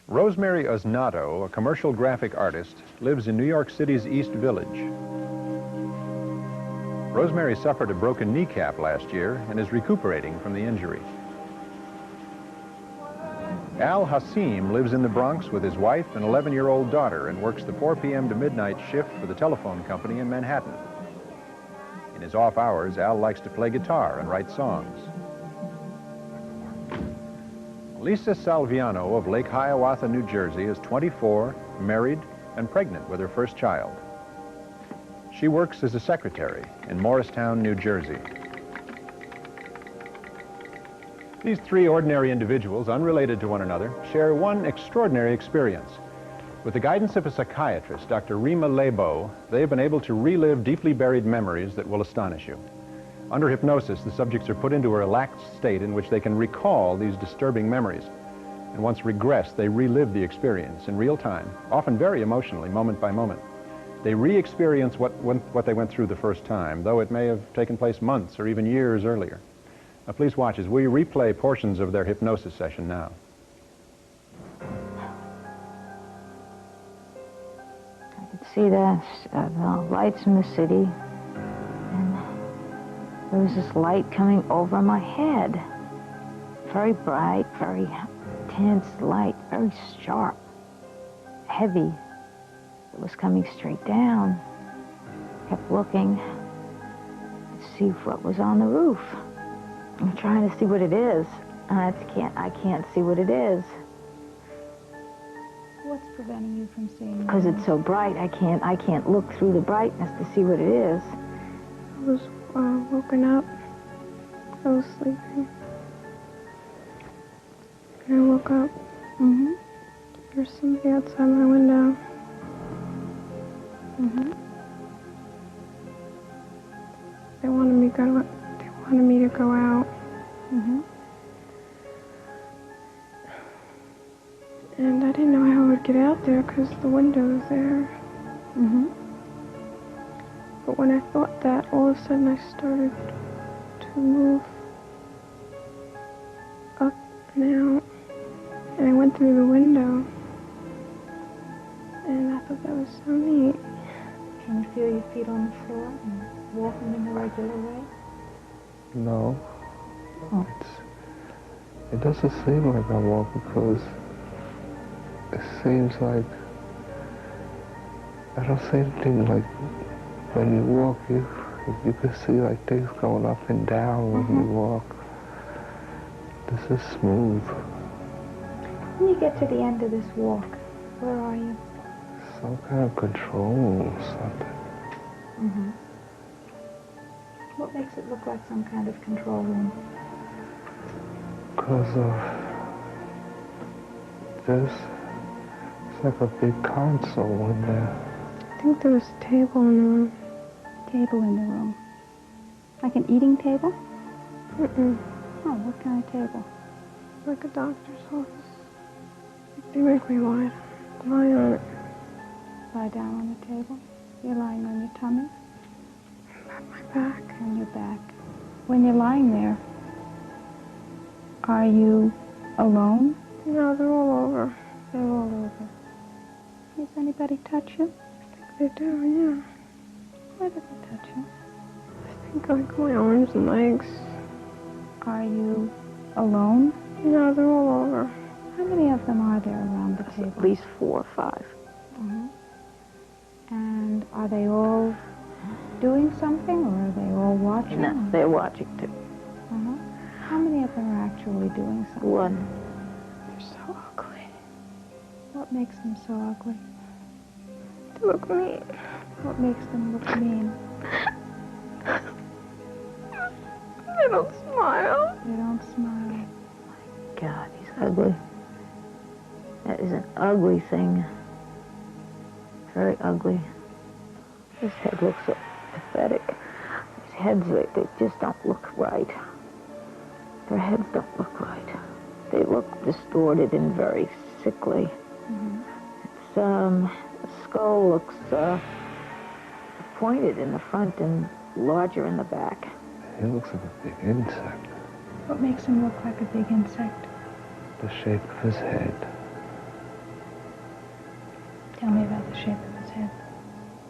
Rosemary Osnato, a commercial graphic artist, lives in New York City's East Village. Rosemary suffered a broken kneecap last year and is recuperating from the injury. Al Hassim lives in the Bronx with his wife and 11-year-old daughter and works the 4 p.m. to midnight shift for the telephone company in Manhattan. In his off hours, Al likes to play guitar and write songs. Lisa Salviano of Lake Hiawatha, New Jersey is 24, married, and pregnant with her first child. She works as a secretary in Morristown, New Jersey. These three ordinary individuals, unrelated to one another, share one extraordinary experience. With the guidance of a psychiatrist, Dr. Rima Lebo, they have been able to relive deeply buried memories that will astonish you. Under hypnosis, the subjects are put into a relaxed state in which they can recall these disturbing memories. And once regressed, they relive the experience in real time, often very emotionally, moment by moment. They re-experience what they went through the first time, though it may have taken place months or even years earlier. Now, please watch as we replay portions of their hypnosis session now. I could see the lights in the city. There was this light coming over my head. Very bright, very intense light, very sharp, heavy. It was coming straight down. Kept looking to see what was on the roof. I'm trying to see what it is, and I can't see what it is. What's preventing you from seeing it? Because it's so bright, I can't look through the brightness to see what it is. I was woken up. I was sleeping. And I woke up. There's somebody outside my window. They wanted me to go out. And I didn't know how I would get out there because the window was there. But when I thought that, all of a sudden I started to move up and out. And I went through the window. And I thought that was so neat. Can you feel your feet on the floor and walking in the regular way? No. Oh. It doesn't seem like I walk because it seems like I don't see anything like when you walk, you can see like things going up and down when you walk. This is smooth. When you get to the end of this walk, where are you? some kind of control room or something. Mm-hmm. What makes it look like some kind of control room? Because of this, it's like a big console in there. I think there was a table in the room. Table in the room. Like an eating table? Mm-mm. Oh, what kind of table? Like a doctor's office. They make me lie on it. Lie down on the table? You're lying on your tummy? On my back. On your back. When you're lying there, are you alone? No, they're all over. They're all over. Does anybody touch you? I think they do, yeah. Where do they touch you? I think like my arms and legs. Are you alone? No, they're all over. How many of them are there around the table? At least 4 or 5. Mm-hmm. And are they all doing something, or are they all watching? No, they're watching too. Uh-huh. How many of them are actually doing something? 1. They're so ugly. What makes them so ugly? They look mean. What makes them look mean? They don't smile. They don't smile. God, he's ugly. That is an ugly thing. Very ugly. His head looks so pathetic. His heads, they just don't look right. Their heads don't look right. They look distorted and very sickly. Mm-hmm. The skull looks pointed in the front and larger in the back. He looks like a big insect. What makes him look like a big insect? The shape of his head. Tell me about the shape of his head.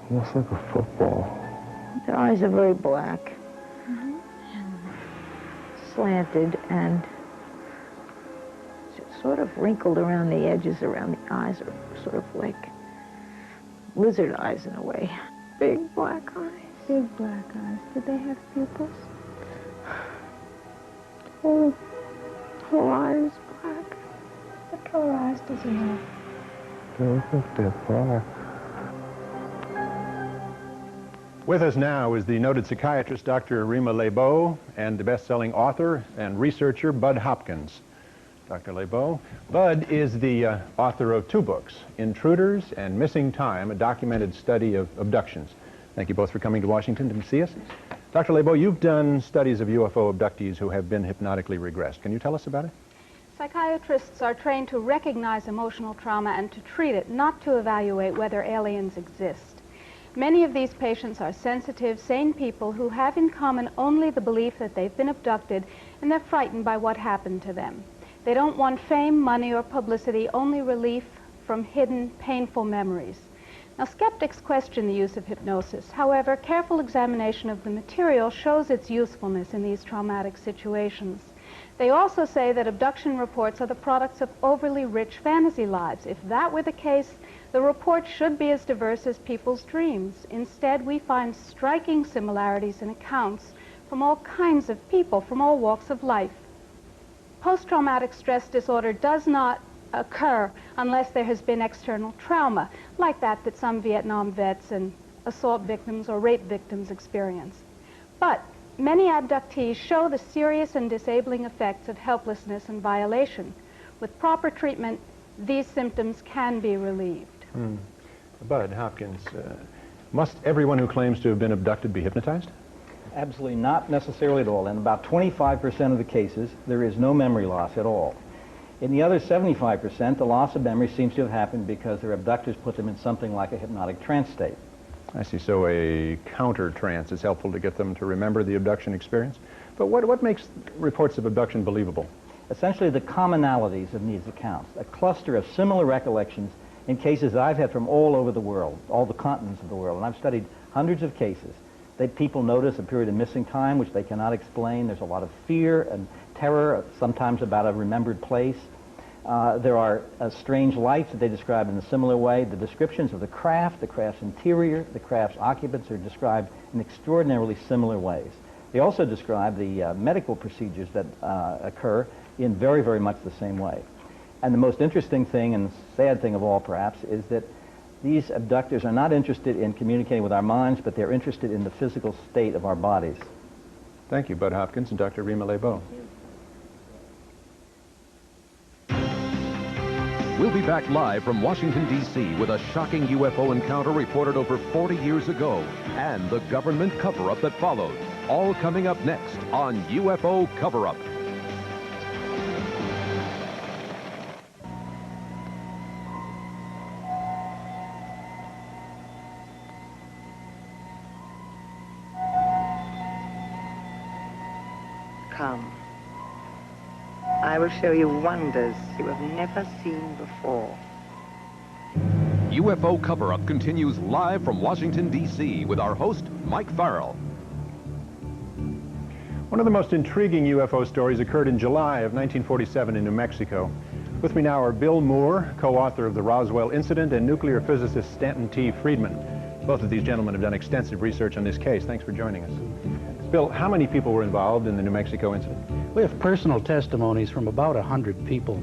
Looks like a football. Their eyes are very black, Mm-hmm. slanted, and sort of wrinkled around the edges, around the eyes, are sort of like lizard eyes in a way. Big black eyes. Big black eyes. Did they have pupils? Whole eyes black. What color eyes does he have? They look like they're black. With us now is the noted psychiatrist, Dr. Rima Lebeau, and the best-selling author and researcher, Bud Hopkins. Dr. Lebeau. Bud is the author of 2 books, Intruders and Missing Time, a documented study of abductions. Thank you both for coming to Washington to see us. Dr. Lebeau, you've done studies of UFO abductees who have been hypnotically regressed. Can you tell us about it? Psychiatrists are trained to recognize emotional trauma and to treat it, not to evaluate whether aliens exist. Many of these patients are sensitive, sane people who have in common only the belief that they've been abducted, and they're frightened by what happened to them. They don't want fame, money, or publicity, only relief from hidden, painful memories. Now, skeptics question the use of hypnosis. However, careful examination of the material shows its usefulness in these traumatic situations. They also say that abduction reports are the products of overly rich fantasy lives. If that were the case, the report should be as diverse as people's dreams. Instead, we find striking similarities in accounts from all kinds of people, from all walks of life. Post-traumatic stress disorder does not occur unless there has been external trauma, like that some Vietnam vets and assault victims or rape victims experience. But many abductees show the serious and disabling effects of helplessness and violation. With proper treatment, these symptoms can be relieved. Bud Hopkins, must everyone who claims to have been abducted be hypnotized? Absolutely not necessarily at all. In about 25% of the cases, there is no memory loss at all. In the other 75%, the loss of memory seems to have happened because their abductors put them in something like a hypnotic trance state. I see. So a counter trance is helpful to get them to remember the abduction experience. But what makes reports of abduction believable? Essentially the commonalities of these accounts, a cluster of similar recollections in cases that I've had from all over the world, all the continents of the world, and I've studied hundreds of cases. People notice a period of missing time which they cannot explain. There's a lot of fear and terror, sometimes about a remembered place. There are strange lights that they describe in a similar way. The descriptions of the craft's interior, the craft's occupants are described in extraordinarily similar ways. They also describe the medical procedures that occur in very, very much the same way. And the most interesting thing, and sad thing of all perhaps, is that These abductors are not interested in communicating with our minds, but they're interested in the physical state of our bodies. Thank you, Bud Hopkins and Dr. Rima Lebeau. We'll be back live from Washington, D.C. with a shocking UFO encounter reported over 40 years ago and the government cover-up that followed. All coming up next on UFO Cover-Up. Come. I will show you wonders you have never seen before. UFO Cover-Up continues live from Washington, D.C. with our host, Mike Farrell. One of the most intriguing UFO stories occurred in July of 1947 in New Mexico. With me now are Bill Moore, co-author of the Roswell Incident, and nuclear physicist Stanton T. Friedman. Both of these gentlemen have done extensive research on this case. Thanks for joining us. Bill, how many people were involved in the New Mexico incident? We have personal testimonies from about 100 people.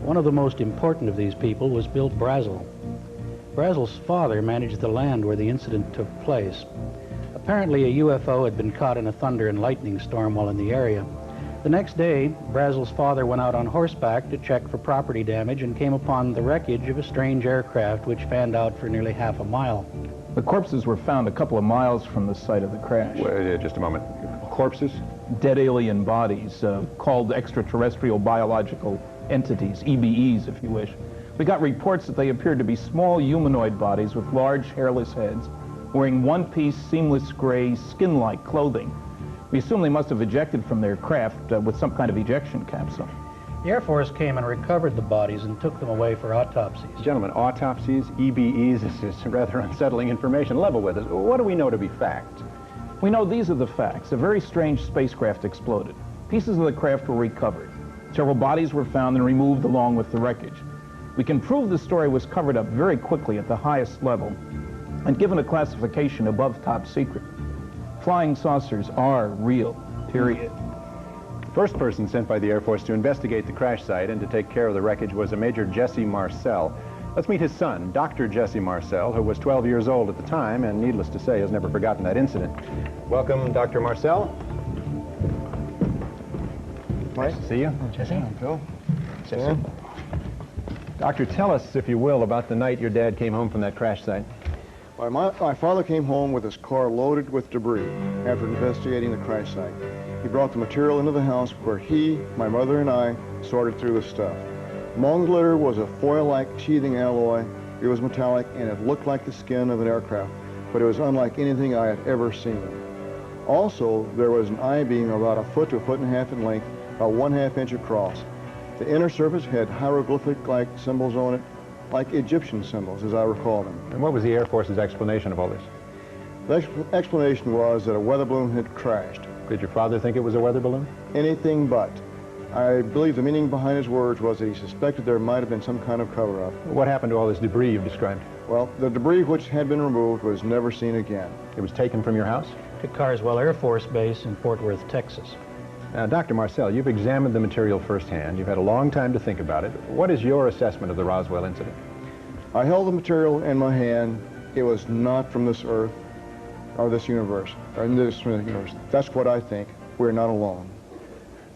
One of the most important of these people was Bill Brazel. Brazel's father managed the land where the incident took place. Apparently a UFO had been caught in a thunder and lightning storm while in the area. The next day, Brazel's father went out on horseback to check for property damage and came upon the wreckage of a strange aircraft which fanned out for nearly half a mile. The corpses were found a couple of miles from the site of the crash. Wait, just a moment. Corpses? Dead alien bodies, called extraterrestrial biological entities, EBEs if you wish. We got reports that they appeared to be small humanoid bodies with large hairless heads, wearing one-piece seamless gray skin-like clothing. We assume they must have ejected from their craft with some kind of ejection capsule. The Air Force came and recovered the bodies and took them away for autopsies. Gentlemen, autopsies, EBEs, this is rather unsettling information. Level with us. What do we know to be fact? We know these are the facts. A very strange spacecraft exploded. Pieces of the craft were recovered. Several bodies were found and removed along with the wreckage. We can prove the story was covered up very quickly at the highest level and given a classification above top secret. Flying saucers are real, period. The first person sent by the Air Force to investigate the crash site and to take care of the wreckage was a Major Jesse Marcel. Let's meet his son, Dr. Jesse Marcel, who was 12 years old at the time and, needless to say, has never forgotten that incident. Welcome, Dr. Marcel. Nice to see you. Jesse. Bill. Jesse. Doctor, tell us, if you will, about the night your dad came home from that crash site. Well, my father came home with his car loaded with debris after investigating the crash site. He brought the material into the house where he, my mother, and I sorted through the stuff. Among the litter was a foil-like sheathing alloy. It was metallic, and it looked like the skin of an aircraft, but it was unlike anything I had ever seen. Also, there was an I-beam about 1 foot to 1.5 foot in length, about 1/2 inch across. The inner surface had hieroglyphic-like symbols on it, like Egyptian symbols, as I recall them. And what was the Air Force's explanation of all this? The explanation was that a weather balloon had crashed. Did your father think it was a weather balloon? Anything but. I believe the meaning behind his words was that he suspected there might have been some kind of cover-up. What happened to all this debris you've described? Well, the debris which had been removed was never seen again. It was taken from your house? To Carswell Air Force Base in Fort Worth, Texas. Now, Dr. Marcel, you've examined the material firsthand. You've had a long time to think about it. What is your assessment of the Roswell incident? I held the material in my hand. It was not from this Earth or this universe, or in this universe. That's what I think. We're not alone.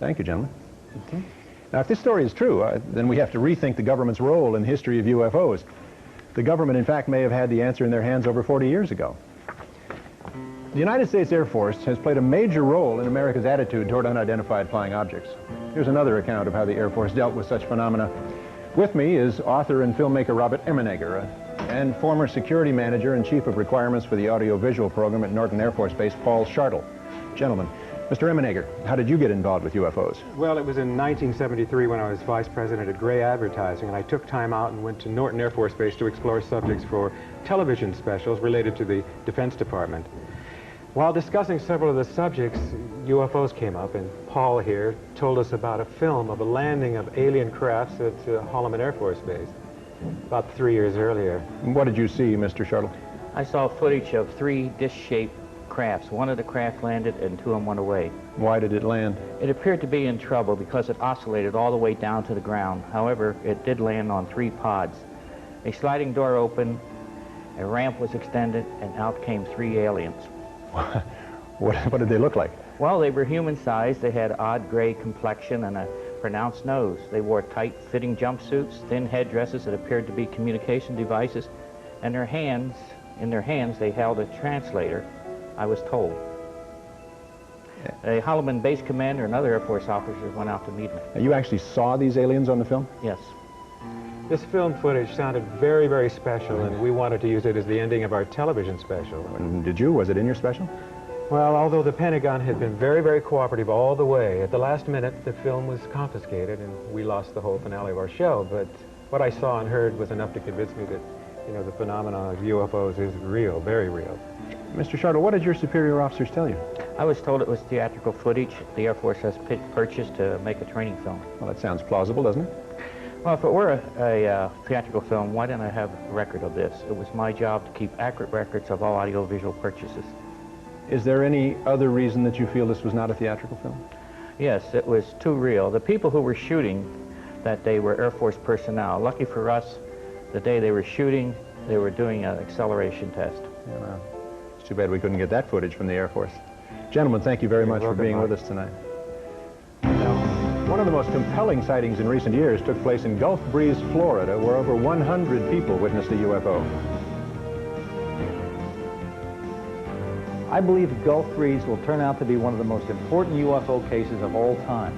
Thank you, gentlemen. Okay. Now, if this story is true, then we have to rethink the government's role in the history of UFOs. The government, in fact, may have had the answer in their hands over 40 years ago. The United States Air Force has played a major role in America's attitude toward unidentified flying objects. Here's another account of how the Air Force dealt with such phenomena. With me is author and filmmaker Robert Emenegger and former security manager and chief of requirements for the audio-visual program at Norton Air Force Base, Paul Schartle. Gentlemen, Mr. Emenegger, how did you get involved with UFOs? Well, it was in 1973 when I was vice president at Gray Advertising, and I took time out and went to Norton Air Force Base to explore subjects for television specials related to the Defense Department. While discussing several of the subjects, UFOs came up, and Paul here told us about a film of a landing of alien crafts at Holloman Air Force Base about 3 years earlier. What did you see, Mr. Schartle? I saw footage of 3 dish-shaped crafts. One of the craft landed and 2 of them went away. Why did it land? It appeared to be in trouble because it oscillated all the way down to the ground. However, it did land on 3 pods. A sliding door opened, A ramp was extended, and out came 3 aliens. What did they look like? Well, they were human-sized. They had odd gray complexion and a pronounced nose. They wore tight-fitting jumpsuits, thin headdresses that appeared to be communication devices, and in their hands they held a translator, I was told. A Holloman base commander and other Air Force officers went out to meet them. You actually saw these aliens on the film? Yes. This film footage sounded very, very special, and we wanted to use it as the ending of our television special. And did you? Was it in your special? Well, although the Pentagon had been very, very cooperative all the way, at the last minute the film was confiscated and we lost the whole finale of our show. But what I saw and heard was enough to convince me that, you know, the phenomenon of UFOs is real, very real. Mr. Shartle, what did your superior officers tell you? I was told it was theatrical footage the Air Force has purchased to make a training film. Well, that sounds plausible, doesn't it? Well, if it were a theatrical film, why didn't I have a record of this? It was my job to keep accurate records of all audiovisual purchases. Is there any other reason that you feel this was not a theatrical film? Yes, it was too real. The people who were shooting that day were Air Force personnel. Lucky for us, the day they were shooting, they were doing an acceleration test. Yeah, well, it's too bad we couldn't get that footage from the Air Force. Gentlemen, thank you very much for being with us tonight. Now, one of the most compelling sightings in recent years took place in Gulf Breeze, Florida, where over 100 people witnessed a UFO. I believe Gulf Breeze will turn out to be one of the most important UFO cases of all time.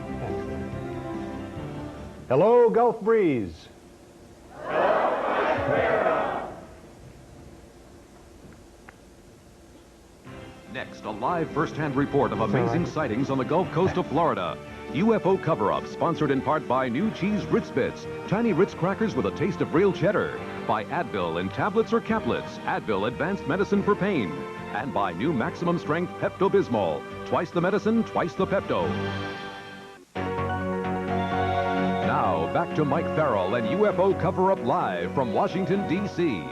Hello, Gulf Breeze. Next, a live first-hand report of amazing sightings on the Gulf Coast of Florida. UFO Coverup, sponsored in part by New Cheese Ritz Bits, tiny Ritz crackers with a taste of real cheddar. By Advil in tablets or caplets, Advil Advanced Medicine for Pain. And by new Maximum Strength Pepto-Bismol, twice the medicine, twice the Pepto. Now, back to Mike Farrell and UFO Coverup live from Washington, D.C.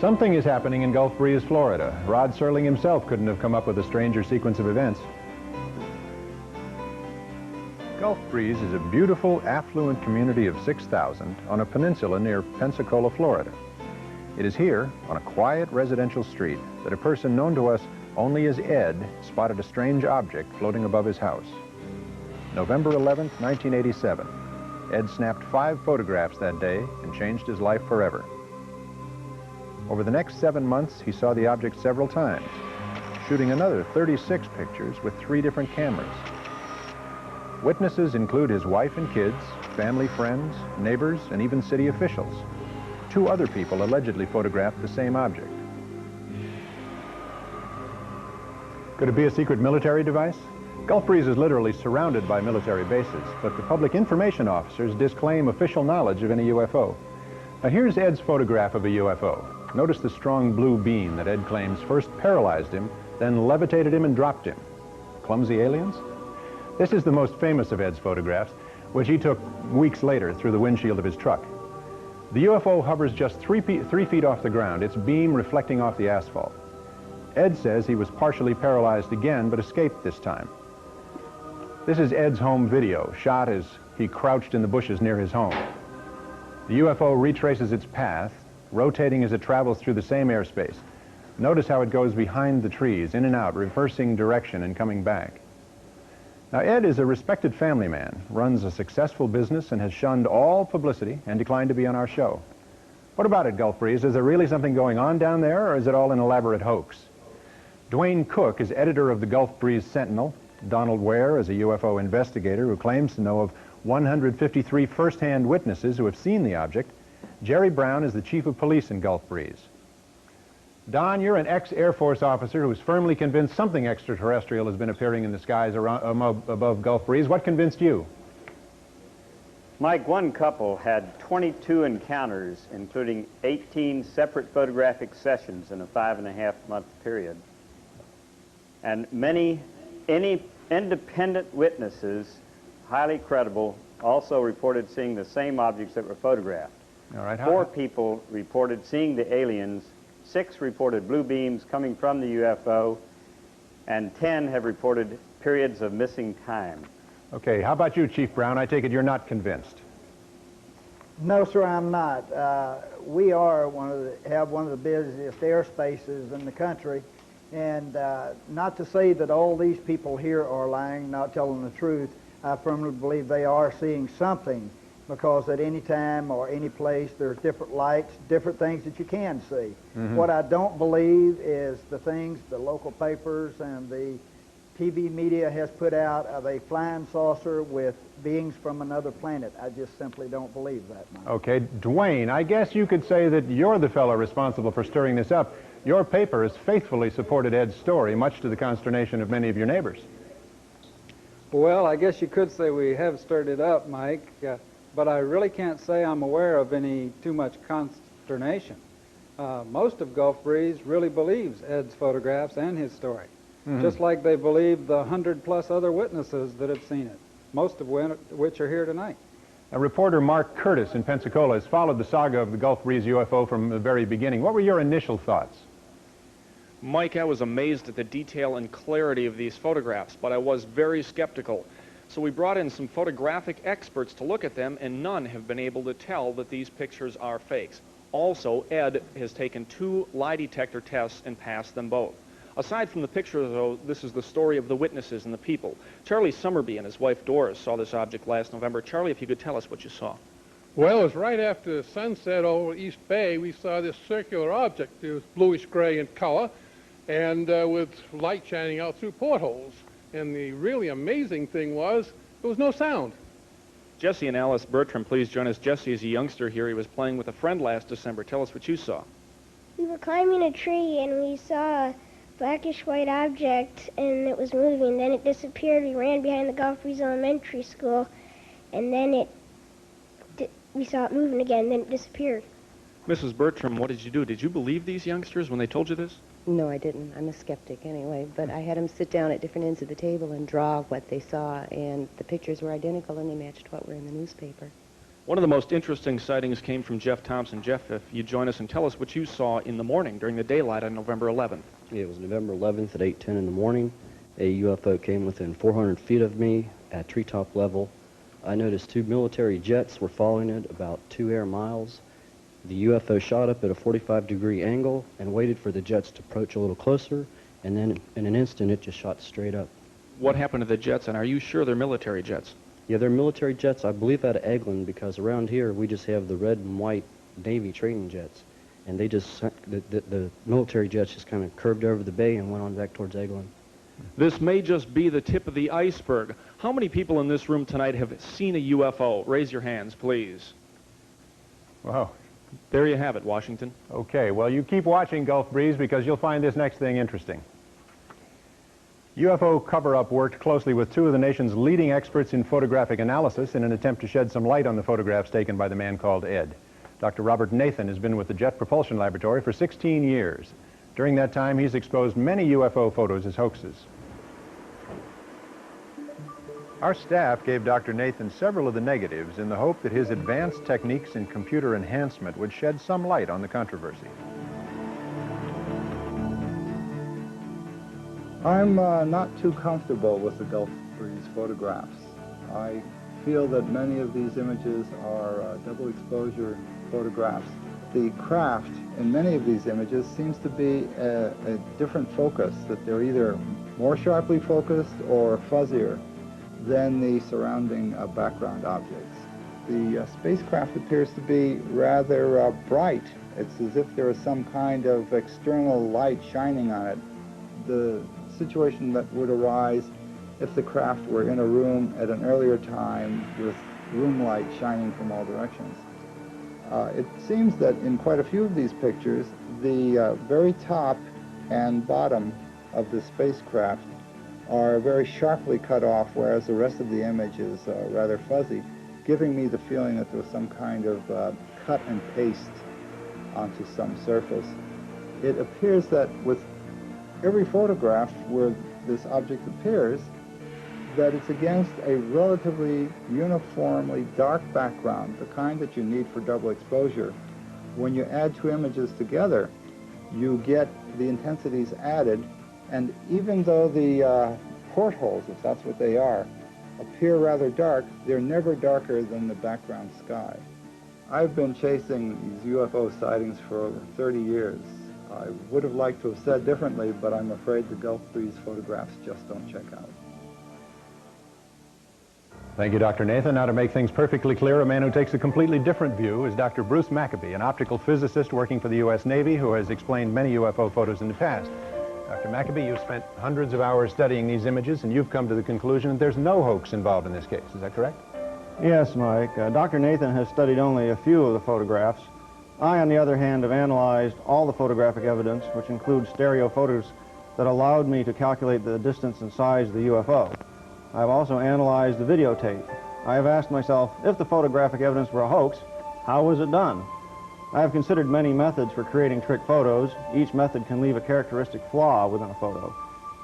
Something is happening in Gulf Breeze, Florida. Rod Serling himself couldn't have come up with a stranger sequence of events. Gulf Breeze is a beautiful, affluent community of 6,000 on a peninsula near Pensacola, Florida. It is here, on a quiet residential street, that a person known to us only as Ed spotted a strange object floating above his house. November 11th, 1987. Ed snapped 5 photographs that day and changed his life forever. Over the next 7 months, he saw the object several times, shooting another 36 pictures with 3 different cameras. Witnesses include his wife and kids, family, friends, neighbors, and even city officials. 2 other people allegedly photographed the same object. Could it be a secret military device? Gulf Breeze is literally surrounded by military bases, but the public information officers disclaim official knowledge of any UFO. Now here's Ed's photograph of a UFO. Notice the strong blue beam that Ed claims first paralyzed him, then levitated him and dropped him. Clumsy aliens? This is the most famous of Ed's photographs, which he took weeks later through the windshield of his truck. The UFO hovers just 3 feet off the ground, its beam reflecting off the asphalt. Ed says he was partially paralyzed again, but escaped this time. This is Ed's home video, shot as he crouched in the bushes near his home. The UFO retraces its path, rotating as it travels through the same airspace. Notice how it goes behind the trees, in and out, reversing direction and coming back. Now, Ed is a respected family man, runs a successful business, and has shunned all publicity and declined to be on our show. What about it, Gulf Breeze? Is there really something going on down there, or is it all an elaborate hoax? Dwayne Cook is editor of the Gulf Breeze Sentinel. Donald Ware is a UFO investigator who claims to know of 153 first-hand witnesses who have seen the object. Jerry Brown is the chief of police in Gulf Breeze. Don, you're an ex-Air Force officer who's firmly convinced something extraterrestrial has been appearing in the skies above Gulf Breeze. What convinced you? Mike, one couple had 22 encounters, including 18 separate photographic sessions in a 5.5-month period. And many independent witnesses, highly credible, also reported seeing the same objects that were photographed. All right. 4 people reported seeing the aliens, 6 reported blue beams coming from the UFO, and 10 have reported periods of missing time. Okay, how about you, Chief Brown? I take it you're not convinced. No, sir, I'm not. We are have one of the busiest airspaces in the country, and not to say that all these people here are lying, not telling the truth. I firmly believe they are seeing something, because at any time or any place there's different lights, different things that you can see. Mm-hmm. What I don't believe is the things the local papers and the TV media has put out of a flying saucer with beings from another planet. I just simply don't believe that, Mike. Okay, Dwayne, I guess you could say that you're the fellow responsible for stirring this up. Your paper has faithfully supported Ed's story, much to the consternation of many of your neighbors. Well, I guess you could say we have stirred it up, Mike, but I really can't say I'm aware of any too much consternation. Most of Gulf Breeze really believes Ed's photographs and his story, just like they believe the 100+ other witnesses that have seen it, most of which are here tonight. Reporter Mark Curtis in Pensacola has followed the saga of the Gulf Breeze UFO from the very beginning. What were your initial thoughts? Mike, I was amazed at the detail and clarity of these photographs, but I was very skeptical. So we brought in some photographic experts to look at them, and none have been able to tell that these pictures are fakes. Also, Ed has taken 2 lie detector tests and passed them both. Aside from the pictures, though, this is the story of the witnesses and the people. Charlie Summerby and his wife Doris saw this object last November. Charlie, if you could tell us what you saw. Well, it was right after sunset over East Bay. We saw this circular object. It was bluish-gray in color and with light shining out through portholes. And the really amazing thing was there was no sound. Jesse and Alice Bertram, please join us. Jesse is a youngster here. He was playing with a friend last December. Tell us what you saw. We were climbing a tree and we saw a blackish white object and it was moving. Then it disappeared. We ran behind the Gulf Breeze Elementary School and then we saw it moving again, then it disappeared. Mrs. Bertram, what did you do? Did you believe these youngsters when they told you this? No, I didn't. I'm a skeptic anyway, but I had them sit down at different ends of the table and draw what they saw, and the pictures were identical and they matched what were in the newspaper. One of the most interesting sightings came from Jeff Thompson. Jeff, if you join us and tell us what you saw in the morning during the daylight on November 11th. It was November 11th at 8:10 in the morning. A UFO came within 400 feet of me at treetop level. I noticed 2 military jets were following it about 2 air miles. The UFO shot up at a 45-degree angle and waited for the jets to approach a little closer, and then in an instant it just shot straight up. What happened to the jets, and are you sure they're military jets? Yeah, they're military jets, I believe out of Eglin, because around here we just have the red and white Navy training jets, and they just, the military jets just kind of curved over the bay and went on back towards Eglin. This may just be the tip of the iceberg. How many people in this room tonight have seen a UFO? Raise your hands, please. Wow. There you have it, Washington. Okay, well, you keep watching Gulf Breeze because you'll find this next thing interesting. UFO Coverup worked closely with 2 of the nation's leading experts in photographic analysis in an attempt to shed some light on the photographs taken by the man called Ed. Dr. Robert Nathan has been with the Jet Propulsion Laboratory for 16 years. During that time, he's exposed many UFO photos as hoaxes. Our staff gave Dr. Nathan several of the negatives in the hope that his advanced techniques in computer enhancement would shed some light on the controversy. I'm not too comfortable with the Gulf Breeze photographs. I feel that many of these images are double exposure photographs. The craft in many of these images seems to be a different focus, that they're either more sharply focused or fuzzier than the surrounding background objects. The spacecraft appears to be rather bright. It's as if there is some kind of external light shining on it. The situation that would arise if the craft were in a room at an earlier time with room light shining from all directions. It seems that in quite a few of these pictures, the very top and bottom of the spacecraft are very sharply cut off, whereas the rest of the image is rather fuzzy, giving me the feeling that there was some kind of cut and paste onto some surface. It appears that with every photograph where this object appears, that it's against a relatively uniformly dark background, the kind that you need for double exposure. When you add 2 images together, you get the intensities added, and even though the portholes, if that's what they are, appear rather dark, they're never darker than the background sky. I've been chasing these UFO sightings for over 30 years. I would have liked to have said differently, but I'm afraid the Gulf Breeze photographs just don't check out. Thank you, Dr. Nathan. Now, to make things perfectly clear, a man who takes a completely different view is Dr. Bruce Maccabee, an optical physicist working for the U.S. Navy who has explained many UFO photos in the past. Dr. Maccabee, you've spent hundreds of hours studying these images, and you've come to the conclusion that there's no hoax involved in this case. Is that correct? Yes, Mike. Dr. Nathan has studied only a few of the photographs. I, on the other hand, have analyzed all the photographic evidence, which includes stereo photos that allowed me to calculate the distance and size of the UFO. I've also analyzed the videotape. I have asked myself, if the photographic evidence were a hoax, how was it done? I have considered many methods for creating trick photos. Each method can leave a characteristic flaw within a photo.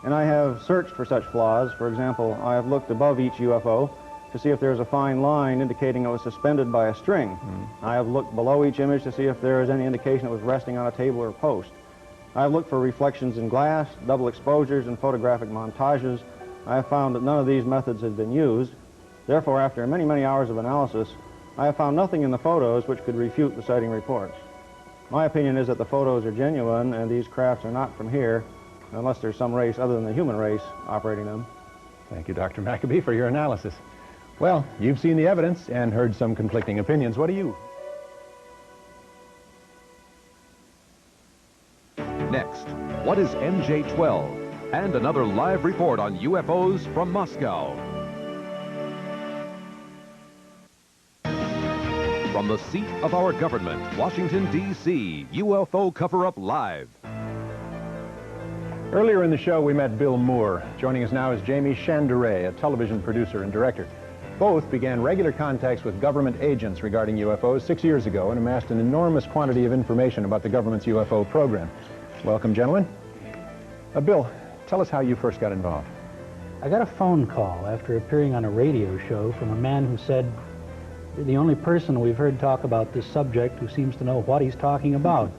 And I have searched for such flaws. For example, I have looked above each UFO to see if there is a fine line indicating it was suspended by a string. I have looked below each image to see if there is any indication it was resting on a table or post. I have looked for reflections in glass, double exposures, and photographic montages. I have found that none of these methods had been used. Therefore, after many, many hours of analysis, I have found nothing in the photos which could refute the sighting reports. My opinion is that the photos are genuine and these crafts are not from here, unless there's some race other than the human race operating them. Thank you, Dr. Maccabee, for your analysis. Well, you've seen the evidence and heard some conflicting opinions. What do you? Next, what is MJ-12? And another live report on UFOs from Moscow. From the seat of our government, Washington, D.C., UFO Coverup Live. Earlier in the show, we met Bill Moore. Joining us now is Jamie Chanderet, a television producer and director. Both began regular contacts with government agents regarding UFOs 6 years ago and amassed an enormous quantity of information about the government's UFO program. Welcome, gentlemen. Bill, tell us how you first got involved. I got a phone call after appearing on a radio show from a man who said, "You're the only person we've heard talk about this subject who seems to know what he's talking about."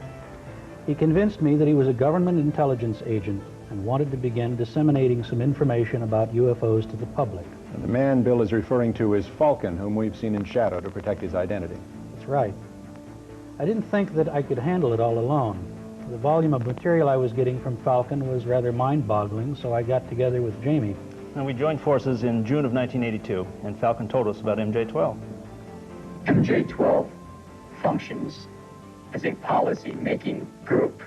He convinced me that he was a government intelligence agent and wanted to begin disseminating some information about UFOs to the public. And the man Bill is referring to is Falcon, whom we've seen in shadow to protect his identity. That's right. I didn't think that I could handle it all alone. The volume of material I was getting from Falcon was rather mind-boggling, so I got together with Jamie. And we joined forces in June of 1982, and Falcon told us about MJ-12. MJ-12 functions as a policy-making group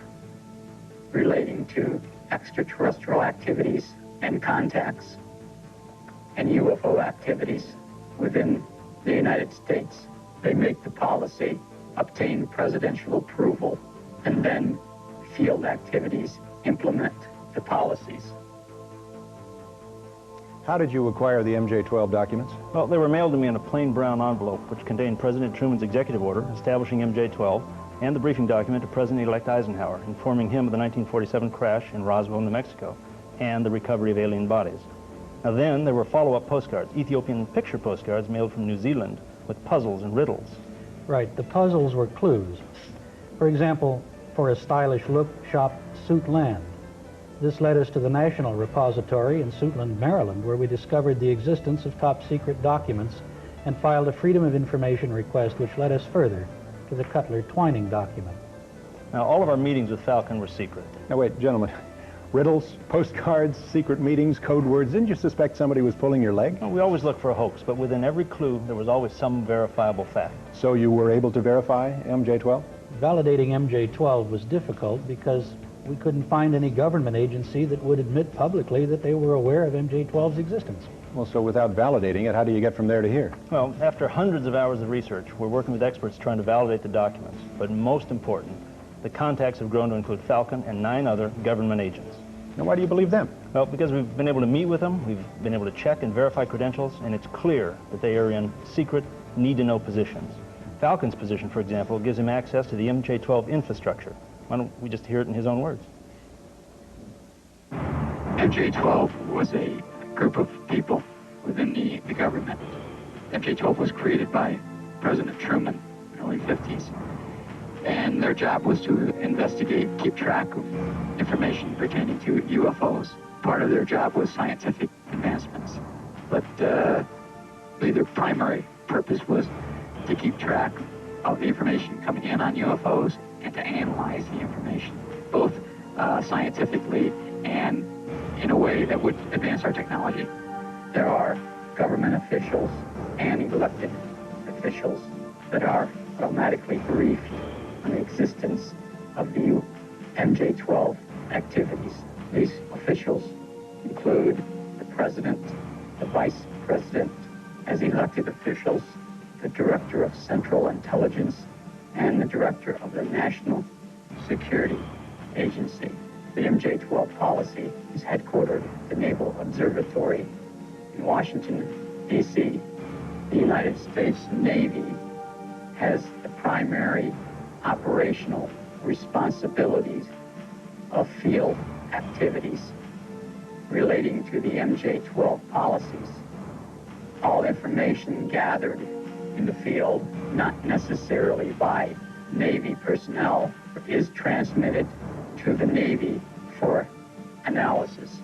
relating to extraterrestrial activities and contacts and UFO activities within the United States. They make the policy, obtain presidential approval, and then field activities implement the policies. How did you acquire the MJ-12 documents? Well, they were mailed to me in a plain brown envelope, which contained President Truman's executive order establishing MJ-12 and the briefing document to President-elect Eisenhower, informing him of the 1947 crash in Roswell, New Mexico, and the recovery of alien bodies. Now then, there were follow-up postcards, Ethiopian picture postcards mailed from New Zealand with puzzles and riddles. Right, the puzzles were clues. For example, for a stylish look, shop Suitland. This led us to the National Repository in Suitland, Maryland, where we discovered the existence of top-secret documents and filed a Freedom of Information request, which led us further to the Cutler-Twining document. Now, all of our meetings with Falcon were secret. Now, wait, gentlemen. Riddles, postcards, secret meetings, code words. Didn't you suspect somebody was pulling your leg? Well, we always look for a hoax, but within every clue, there was always some verifiable fact. So you were able to verify MJ-12? Validating MJ-12 was difficult because we couldn't find any government agency that would admit publicly that they were aware of MJ-12's existence. Well, so without validating it, how do you get from there to here? Well, after hundreds of hours of research, we're working with experts trying to validate the documents. But most important, the contacts have grown to include Falcon and 9 other government agents. Now, why do you believe them? Well, because we've been able to meet with them, we've been able to check and verify credentials, and it's clear that they are in secret, need-to-know positions. Falcon's position, for example, gives him access to the MJ-12 infrastructure. Why don't we just hear it in his own words? MJ-12 was a group of people within the government. MJ-12 was created by President Truman in the early 50s. And their job was to investigate, keep track of information pertaining to UFOs. Part of their job was scientific advancements. But their primary purpose was to keep track of the information coming in on UFOs and to analyze the information, both scientifically and in a way that would advance our technology. There are government officials and elected officials that are automatically briefed on the existence of the MJ-12 activities. These officials include the President, the Vice President, as elected officials, the Director of Central Intelligence, and the Director of the National Security Agency. The MJ-12 policy is headquartered at the Naval Observatory in Washington, D.C. The United States Navy has the primary operational responsibilities of field activities relating to the MJ-12 policies. All information gathered in the field, not necessarily by Navy personnel, is transmitted to the Navy for analysis.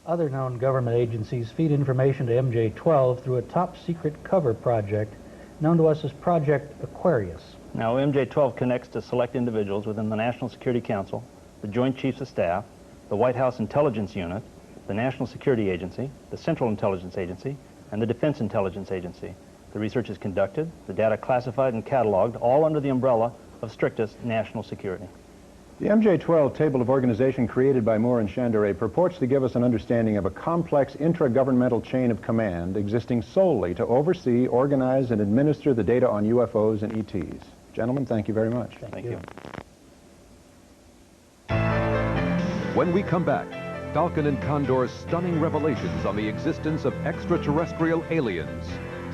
Other known government agencies feed information to MJ-12 through a top-secret cover project known to us as Project Aquarius. Now, MJ-12 connects to select individuals within the National Security Council, the Joint Chiefs of Staff, the White House Intelligence Unit, the National Security Agency, the Central Intelligence Agency, and the Defense Intelligence Agency. The research is conducted, the data classified and cataloged, all under the umbrella of strictest national security. The MJ-12 table of organization created by Moore and Chanderet purports to give us an understanding of a complex intragovernmental chain of command existing solely to oversee, organize, and administer the data on UFOs and ETs. Gentlemen, thank you very much. Thank you. When we come back, Falcon and Condor's stunning revelations on the existence of extraterrestrial aliens.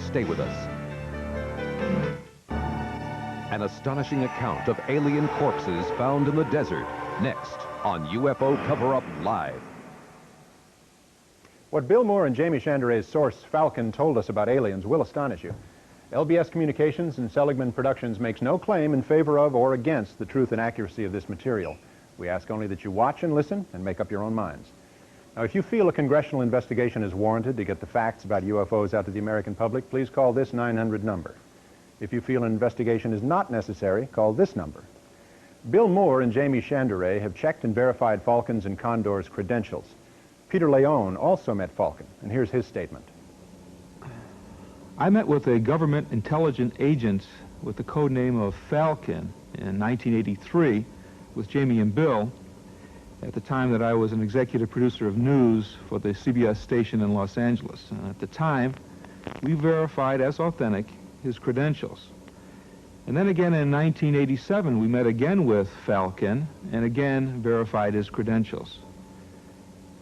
Stay with us. An astonishing account of alien corpses found in the desert. Next on UFO Cover-Up Live. What Bill Moore and Jamie Chanderet's source, Falcon, told us about aliens will astonish you. LBS Communications and Seligman Productions makes no claim in favor of or against the truth and accuracy of this material. We ask only that you watch and listen and make up your own minds. Now, if you feel a congressional investigation is warranted to get the facts about UFOs out to the American public, please call this 900 number. If you feel an investigation is not necessary, call this number. Bill Moore and Jamie Chanderet have checked and verified Falcon's and Condor's credentials. Peter Leone also met Falcon, and here's his statement. I met with a government intelligence agent with the code name of Falcon in 1983 with Jamie and Bill at the time that I was an executive producer of news for the CBS station in Los Angeles. And at the time, we verified as authentic his credentials. And then again in 1987, we met again with Falcon and again verified his credentials.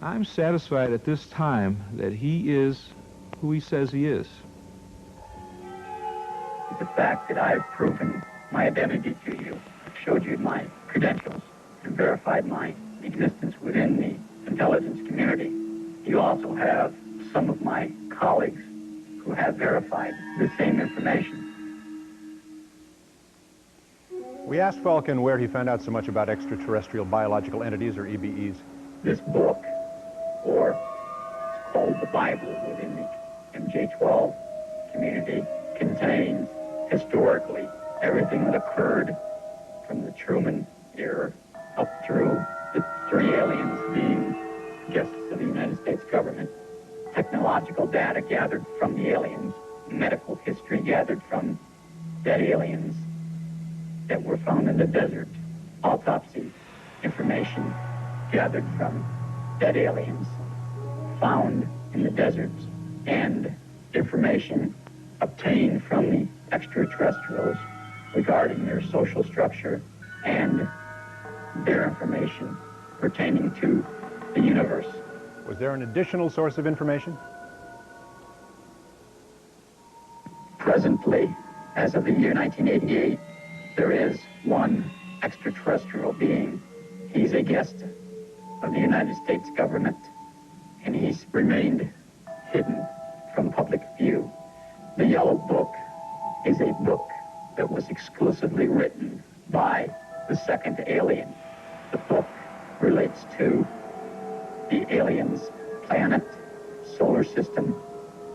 I'm satisfied at this time that he is who he says he is. The fact that I've proven my identity to you, showed you my credentials, and verified my existence within the intelligence community. You also have some of my colleagues who have verified the same information. We asked Falcon where he found out so much about extraterrestrial biological entities, or EBEs. This book, or it's called the Bible within the MJ-12 community, contains historically everything that occurred from the Truman era up through the three aliens being guests of the United States government, technological data gathered from the aliens, medical history gathered from dead aliens that were found in the desert, autopsy information gathered from dead aliens found in the deserts, and information obtained from the extraterrestrials regarding their social structure and their information pertaining to the universe. Was there an additional source of information? Presently, as of the year 1988, there is one extraterrestrial being. He's a guest of the United States government, and he's remained hidden from public view. The Yellow Book is a book that was exclusively written by the second alien. The book relates to the aliens' planet, solar system,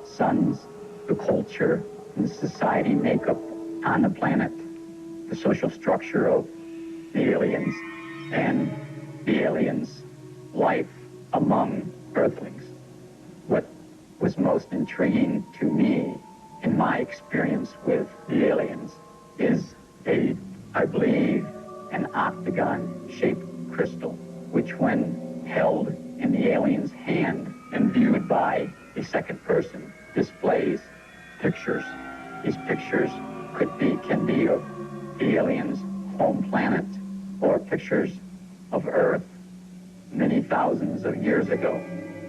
suns, the culture, the society makeup on the planet, the social structure of the aliens, and the aliens' life among Earthlings. What was most intriguing to me in my experience with the aliens is I believe, an octagon-shaped crystal, which when held in the alien's hand and viewed by a second person, displays pictures. These pictures can be of the alien's home planet or pictures of Earth many thousands of years ago.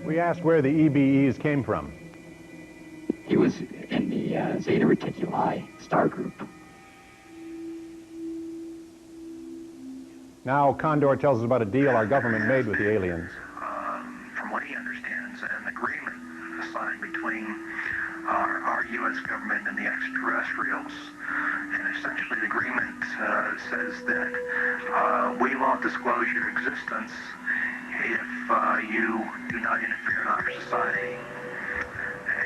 We asked where the EBEs came from. He was in the Zeta Reticuli star group. Now Condor tells us about a deal our government made with the aliens. From what he understands, an agreement signed between our U.S. government and the extraterrestrials. And essentially the agreement says that we won't disclose your existence if you do not interfere in our society.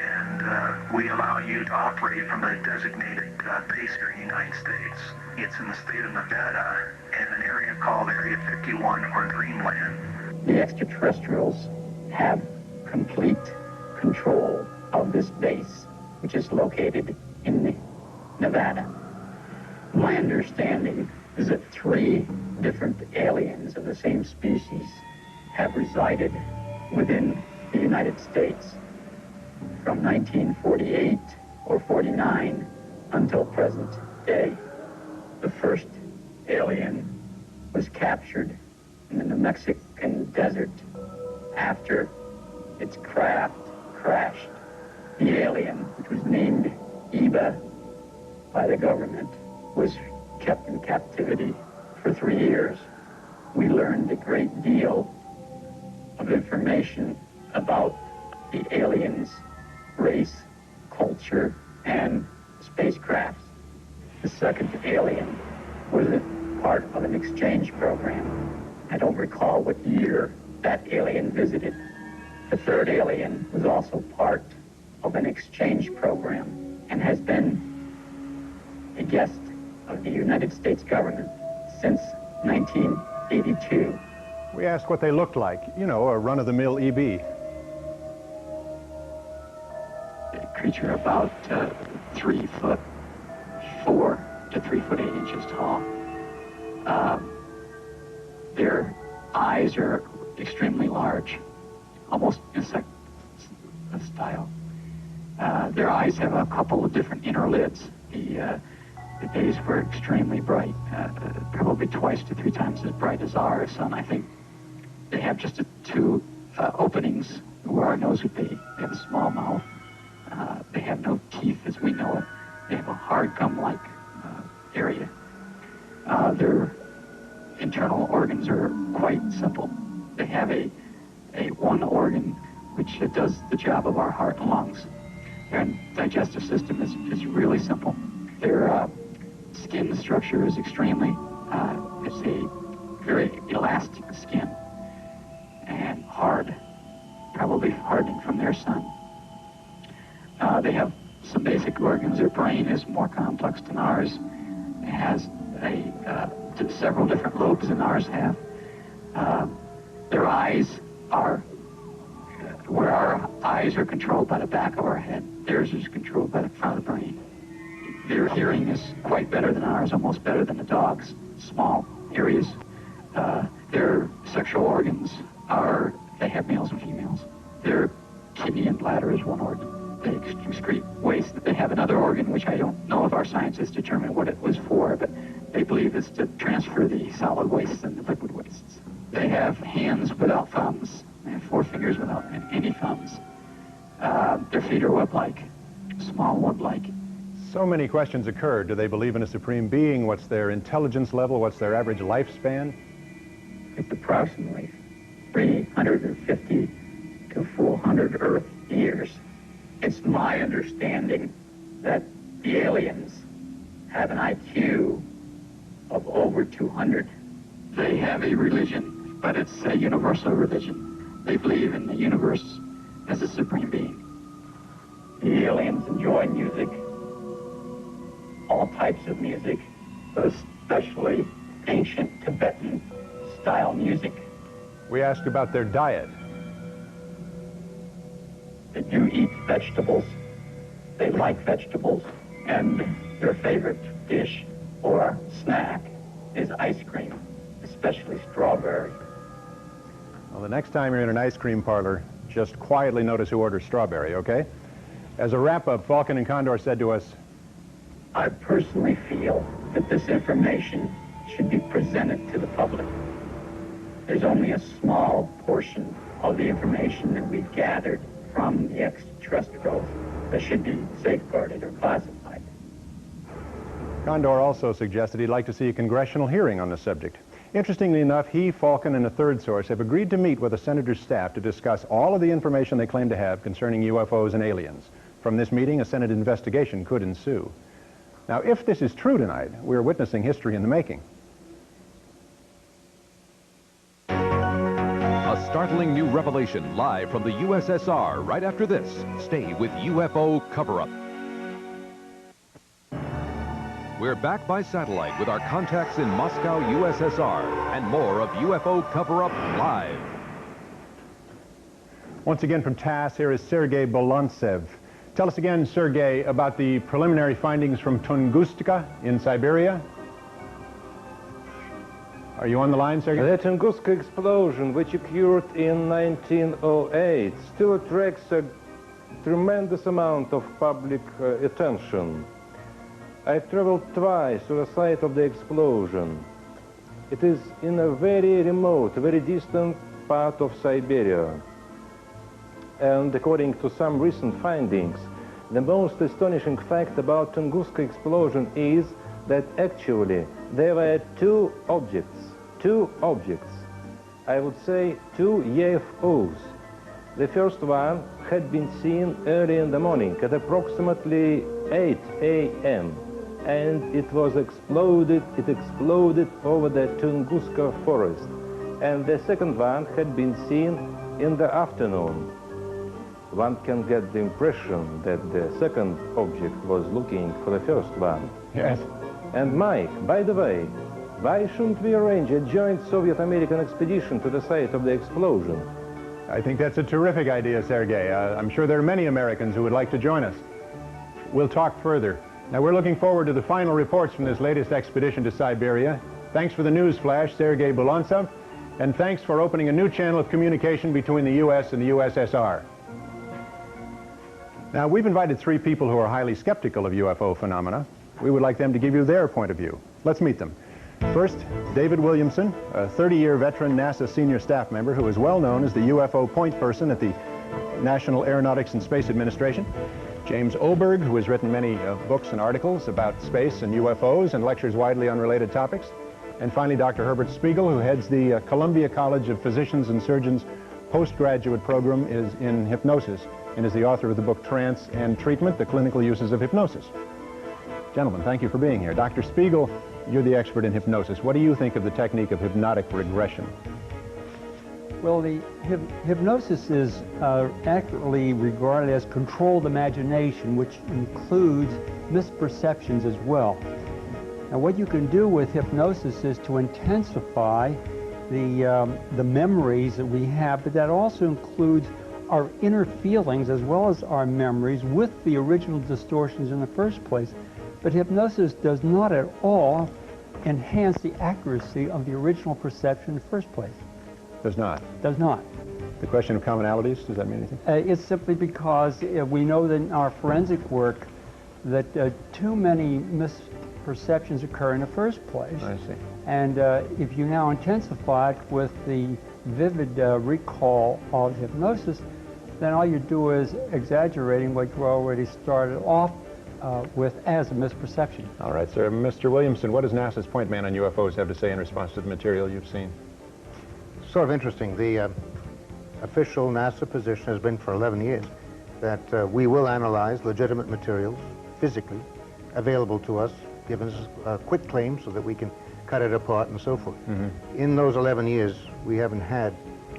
And we allow you to operate from a designated base here in the United States. It's in the state of Nevada in an area called Area 51 or Greenland. The extraterrestrials have complete control of this base, which is located in Nevada. My understanding is that 3 different aliens of the same species have resided within the United States from 1948 or 49 until present day. The first alien was captured in the New Mexican desert after its craft crashed. The alien, which was named Eva by the government, was kept in captivity for 3 years. We learned a great deal of information about the aliens' race, culture, and spacecrafts. The second alien was a part of an exchange program. I don't recall what year that alien visited. The third alien was also part of an exchange program and has been a guest of the United States government since 1982. We asked what they looked like, you know, a run-of-the-mill EB. A creature about 3'4" to 3'8" tall. Their eyes are extremely large, almost insect style. Their eyes have a couple of different inner lids. The bays were extremely bright, probably twice to 3 times as bright as ours, and I think they have just 2 openings where our nose would be. They have a small mouth. They have no teeth as we know it. They have a hard gum-like area. Their internal organs are quite simple. They have a one organ which does the job of our heart and lungs. Their digestive system is really simple. Their skin structure is extremely, it's a very elastic skin and hard, probably hardening from their sun. They have some basic organs. Their brain is more complex than ours. It has several different lobes than ours have. Their eyes are, where our eyes are controlled by the back of our head, theirs is controlled by the front of the brain. Their hearing is quite better than ours, almost better than the dog's, small areas. Their sexual organs are, they have males and females. Their kidney and bladder is one organ. They excrete waste. They have another organ, which I don't know if our scientists determined what it was for, but they believe it's to transfer the solid wastes and the liquid wastes. They have hands without thumbs. They have 4 fingers without any thumbs. Their feet are web-like, small web-like. So many questions occur. Do they believe in a supreme being? What's their intelligence level? What's their average lifespan? It's approximately 350 to 400 Earth years. It's my understanding that the aliens have an IQ of over 200. They have a religion, but it's a universal religion. They believe in the universe as a supreme being. The aliens enjoy music, types of music, especially ancient Tibetan style music. We asked about their diet. They do eat vegetables. They like vegetables, and their favorite dish or snack is ice cream, especially strawberry. Well, the next time you're in an ice cream parlor, just quietly notice who orders strawberry, okay? As a wrap-up, Falcon and Condor said to us, I personally feel that this information should be presented to the public. There's only a small portion of the information that we've gathered from the extraterrestrials that should be safeguarded or classified. Condor also suggested he'd like to see a congressional hearing on the subject. Interestingly enough, he, Falcon, and a third source have agreed to meet with the senator's staff to discuss all of the information they claim to have concerning UFOs and aliens. From this meeting, a Senate investigation could ensue. Now, if this is true tonight, we're witnessing history in the making. A startling new revelation live from the USSR right after this. Stay with UFO Coverup. We're back by satellite with our contacts in Moscow, USSR, and more of UFO Coverup live. Once again from TASS, here is Sergei Bolantsev. Tell us again, Sergei, about the preliminary findings from Tunguska in Siberia. Are you on the line, Sergei? The Tunguska explosion, which occurred in 1908, still attracts a tremendous amount of public attention. I traveled twice to the site of the explosion. It is in a very remote, very distant part of Siberia. And according to some recent findings, the most astonishing fact about Tunguska explosion is that actually there were two objects, I would say two UFOs. The first one had been seen early in the morning at approximately 8 a.m. and it exploded over the Tunguska forest. And the second one had been seen in the afternoon. One can get the impression that the second object was looking for the first one. Yes. And Mike, by the way, why shouldn't we arrange a joint Soviet-American expedition to the site of the explosion? I think that's a terrific idea, Sergei. I'm sure there are many Americans who would like to join us. We'll talk further. Now, we're looking forward to the final reports from this latest expedition to Siberia. Thanks for the news flash, Sergei Bolantsev, and thanks for opening a new channel of communication between the U.S. and the USSR. Now, we've invited three people who are highly skeptical of UFO phenomena. We would like them to give you their point of view. Let's meet them. First, David Williamson, a 30-year veteran NASA senior staff member who is well known as the UFO point person at the National Aeronautics and Space Administration. James Oberg, who has written many books and articles about space and UFOs and lectures widely on related topics. And finally, Dr. Herbert Spiegel, who heads the Columbia College of Physicians and Surgeons postgraduate program is in hypnosis and is the author of the book Trance and Treatment, The Clinical Uses of Hypnosis. Gentlemen, thank you for being here. Dr. Spiegel, you're the expert in hypnosis. What do you think of the technique of hypnotic regression? Well, the hypnosis is accurately regarded as controlled imagination, which includes misperceptions as well. Now, what you can do with hypnosis is to intensify the memories that we have, but that also includes our inner feelings as well as our memories with the original distortions in the first place. But hypnosis does not at all enhance the accuracy of the original perception in the first place. Does not? Does not. The question of commonalities, does that mean anything? It's simply because we know that in our forensic work that too many misperceptions occur in the first place. I see. And if you now intensify it with the vivid recall of hypnosis, then all you do is exaggerating what you already started off with as a misperception. All right, sir. Mr. Williamson, what does NASA's point man on UFOs have to say in response to the material you've seen? Sort of interesting. The official NASA position has been for 11 years that we will analyze legitimate materials physically available to us, given us a quick claim so that we can cut it apart and so forth. Mm-hmm. In those 11 years, we haven't had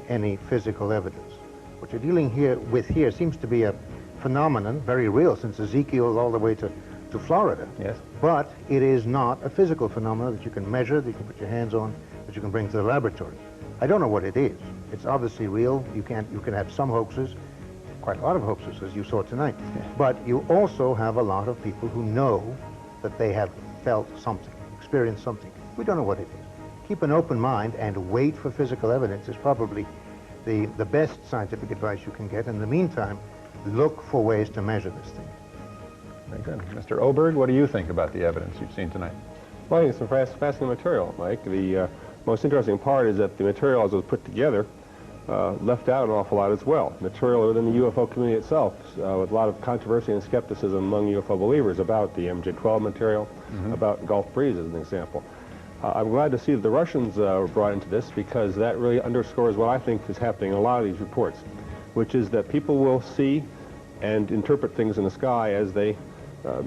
any physical evidence. What you're dealing with here seems to be a phenomenon, very real, since Ezekiel all the way to to Florida. Yes. But it is not a physical phenomenon that you can measure, that you can put your hands on, that you can bring to the laboratory. I don't know what it is. It's obviously real. You can have some hoaxes, quite a lot of hoaxes, as you saw tonight. Yeah. But you also have a lot of people who know that they have felt something, experienced something. We don't know what it is. Keep an open mind and wait for physical evidence is probably the best scientific advice you can get. In the meantime, look for ways to measure this thing. Very good. Mr. Oberg, what do you think about the evidence you've seen tonight? Well, I think it's some fascinating material, Mike. The most interesting part is that the material as it was put together left out an awful lot as well. Material within the UFO community itself, with a lot of controversy and skepticism among UFO believers about the MJ-12 material, about Gulf Breeze as an example. I'm glad to see that the Russians were brought into this, because that really underscores what I think is happening in a lot of these reports, which is that people will see and interpret things in the sky as they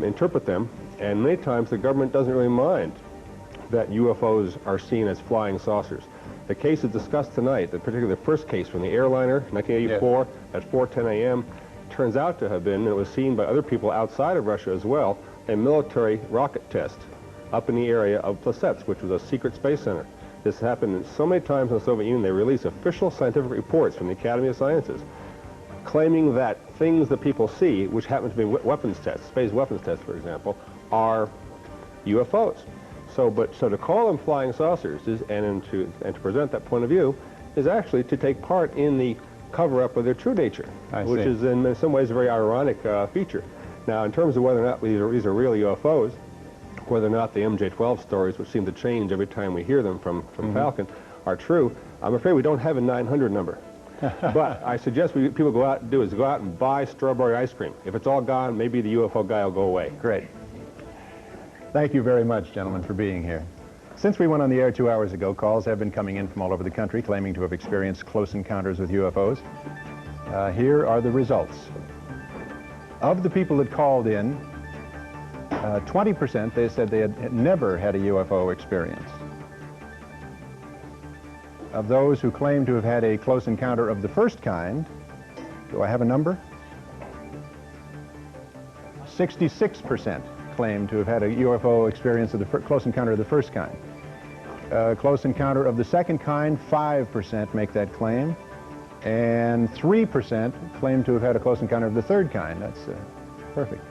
interpret them, and many times the government doesn't really mind that UFOs are seen as flying saucers. The cases discussed tonight, particularly the first case from the airliner, 1984, at 4:10 a.m., turns out to have been, and it was seen by other people outside of Russia as well, a military rocket test up in the area of Plesetsk, which was a secret space center. This happened so many times in the Soviet Union, they released official scientific reports from the Academy of Sciences claiming that things that people see, which happen to be weapons tests, space weapons tests, for example, are UFOs. So to call them flying saucers and to present that point of view is actually to take part in the cover-up of their true nature, which is in some ways a very ironic feature. Now, in terms of whether or not these are real UFOs, whether or not the MJ-12 stories, which seem to change every time we hear them from Falcon, are true, I'm afraid we don't have a 900 number. But I suggest people go out and buy strawberry ice cream. If it's all gone, maybe the UFO guy will go away. Great. Thank you very much, gentlemen, for being here. Since we went on the air 2 hours ago, calls have been coming in from all over the country claiming to have experienced close encounters with UFOs. Here are the results. Of the people that called in, 20% they said they had never had a UFO experience. Of those who claim to have had a close encounter of the first kind, do I have a number? 66% claim to have had a UFO experience of the close encounter of the first kind. Close encounter of the second kind, 5% make that claim, and 3% claim to have had a close encounter of the third kind. That's perfect.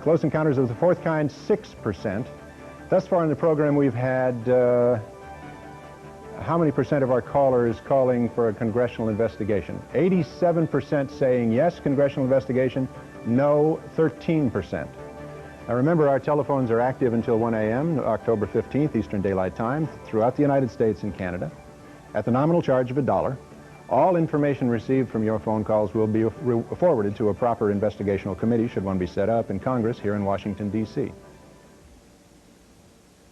Close encounters of the fourth kind, 6%. Thus far in the program, we've had how many percent of our callers calling for a congressional investigation? 87% saying yes, congressional investigation, no, 13%. Now remember, our telephones are active until 1 a.m., October 15th, Eastern Daylight Time, throughout the United States and Canada, at the nominal charge of $1. All information received from your phone calls will be forwarded to a proper investigational committee, should one be set up, in Congress here in Washington, D.C.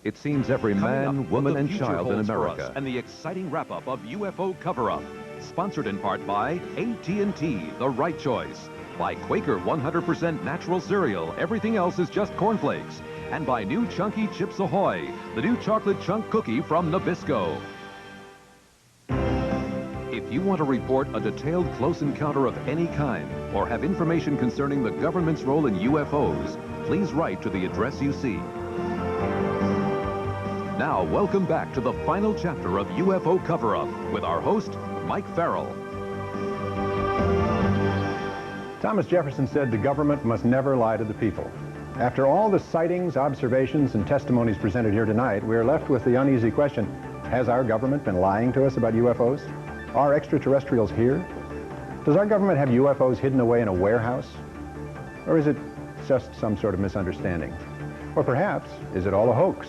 It seems every man, woman, and child in America. And the exciting wrap-up of UFO Cover-Up, sponsored in part by AT&T, the right choice, by Quaker 100% natural cereal, everything else is just cornflakes, and by new Chunky Chips Ahoy, the new chocolate chunk cookie from Nabisco. If you want to report a detailed close encounter of any kind, or have information concerning the government's role in UFOs, please write to the address you see. Now, welcome back to the final chapter of UFO Cover-Up with our host, Mike Farrell. Thomas Jefferson said the government must never lie to the people. After all the sightings, observations, and testimonies presented here tonight, we are left with the uneasy question, has our government been lying to us about UFOs? Are extraterrestrials here? Does our government have UFOs hidden away in a warehouse? Or is it just some sort of misunderstanding? Or perhaps, is it all a hoax?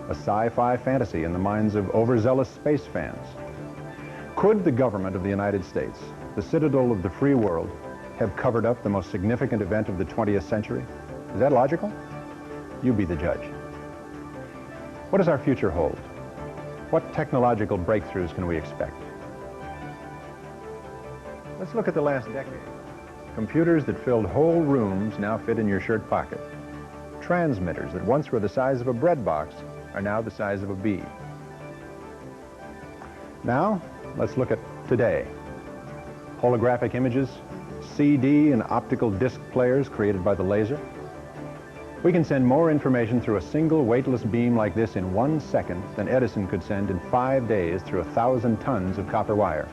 A sci-fi fantasy in the minds of overzealous space fans? Could the government of the United States, the citadel of the free world, have covered up the most significant event of the 20th century? Is that logical? You be the judge. What does our future hold? What technological breakthroughs can we expect? Let's look at the last decade. Computers that filled whole rooms now fit in your shirt pocket. Transmitters that once were the size of a bread box are now the size of a bee. Now, let's look at today. Holographic images, CD and optical disc players created by the laser, We can send more information through a single weightless beam like this in 1 second than Edison could send in 5 days through 1,000 tons of copper wire.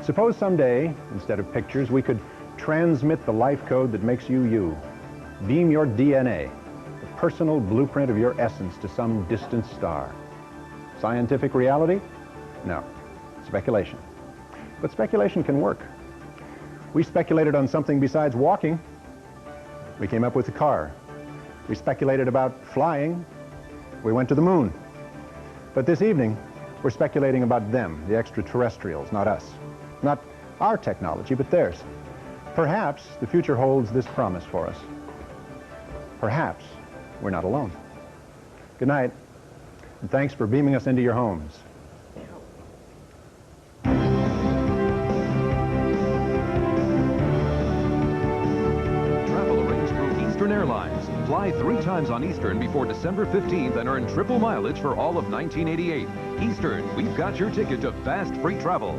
Suppose someday, instead of pictures, we could transmit the life code that makes you you. Beam your DNA, the personal blueprint of your essence, to some distant star. Scientific reality? No. Speculation. But speculation can work. We speculated on something besides walking. We came up with the car. We speculated about flying. We went to the moon. But this evening, we're speculating about them, the extraterrestrials, not us. Not our technology, but theirs. Perhaps the future holds this promise for us. Perhaps we're not alone. Good night, and thanks for beaming us into your homes. Travel arranged through Eastern Airlines. Fly 3 times on Eastern before December 15th and earn triple mileage for all of 1988. Eastern, we've got your ticket to fast, free travel.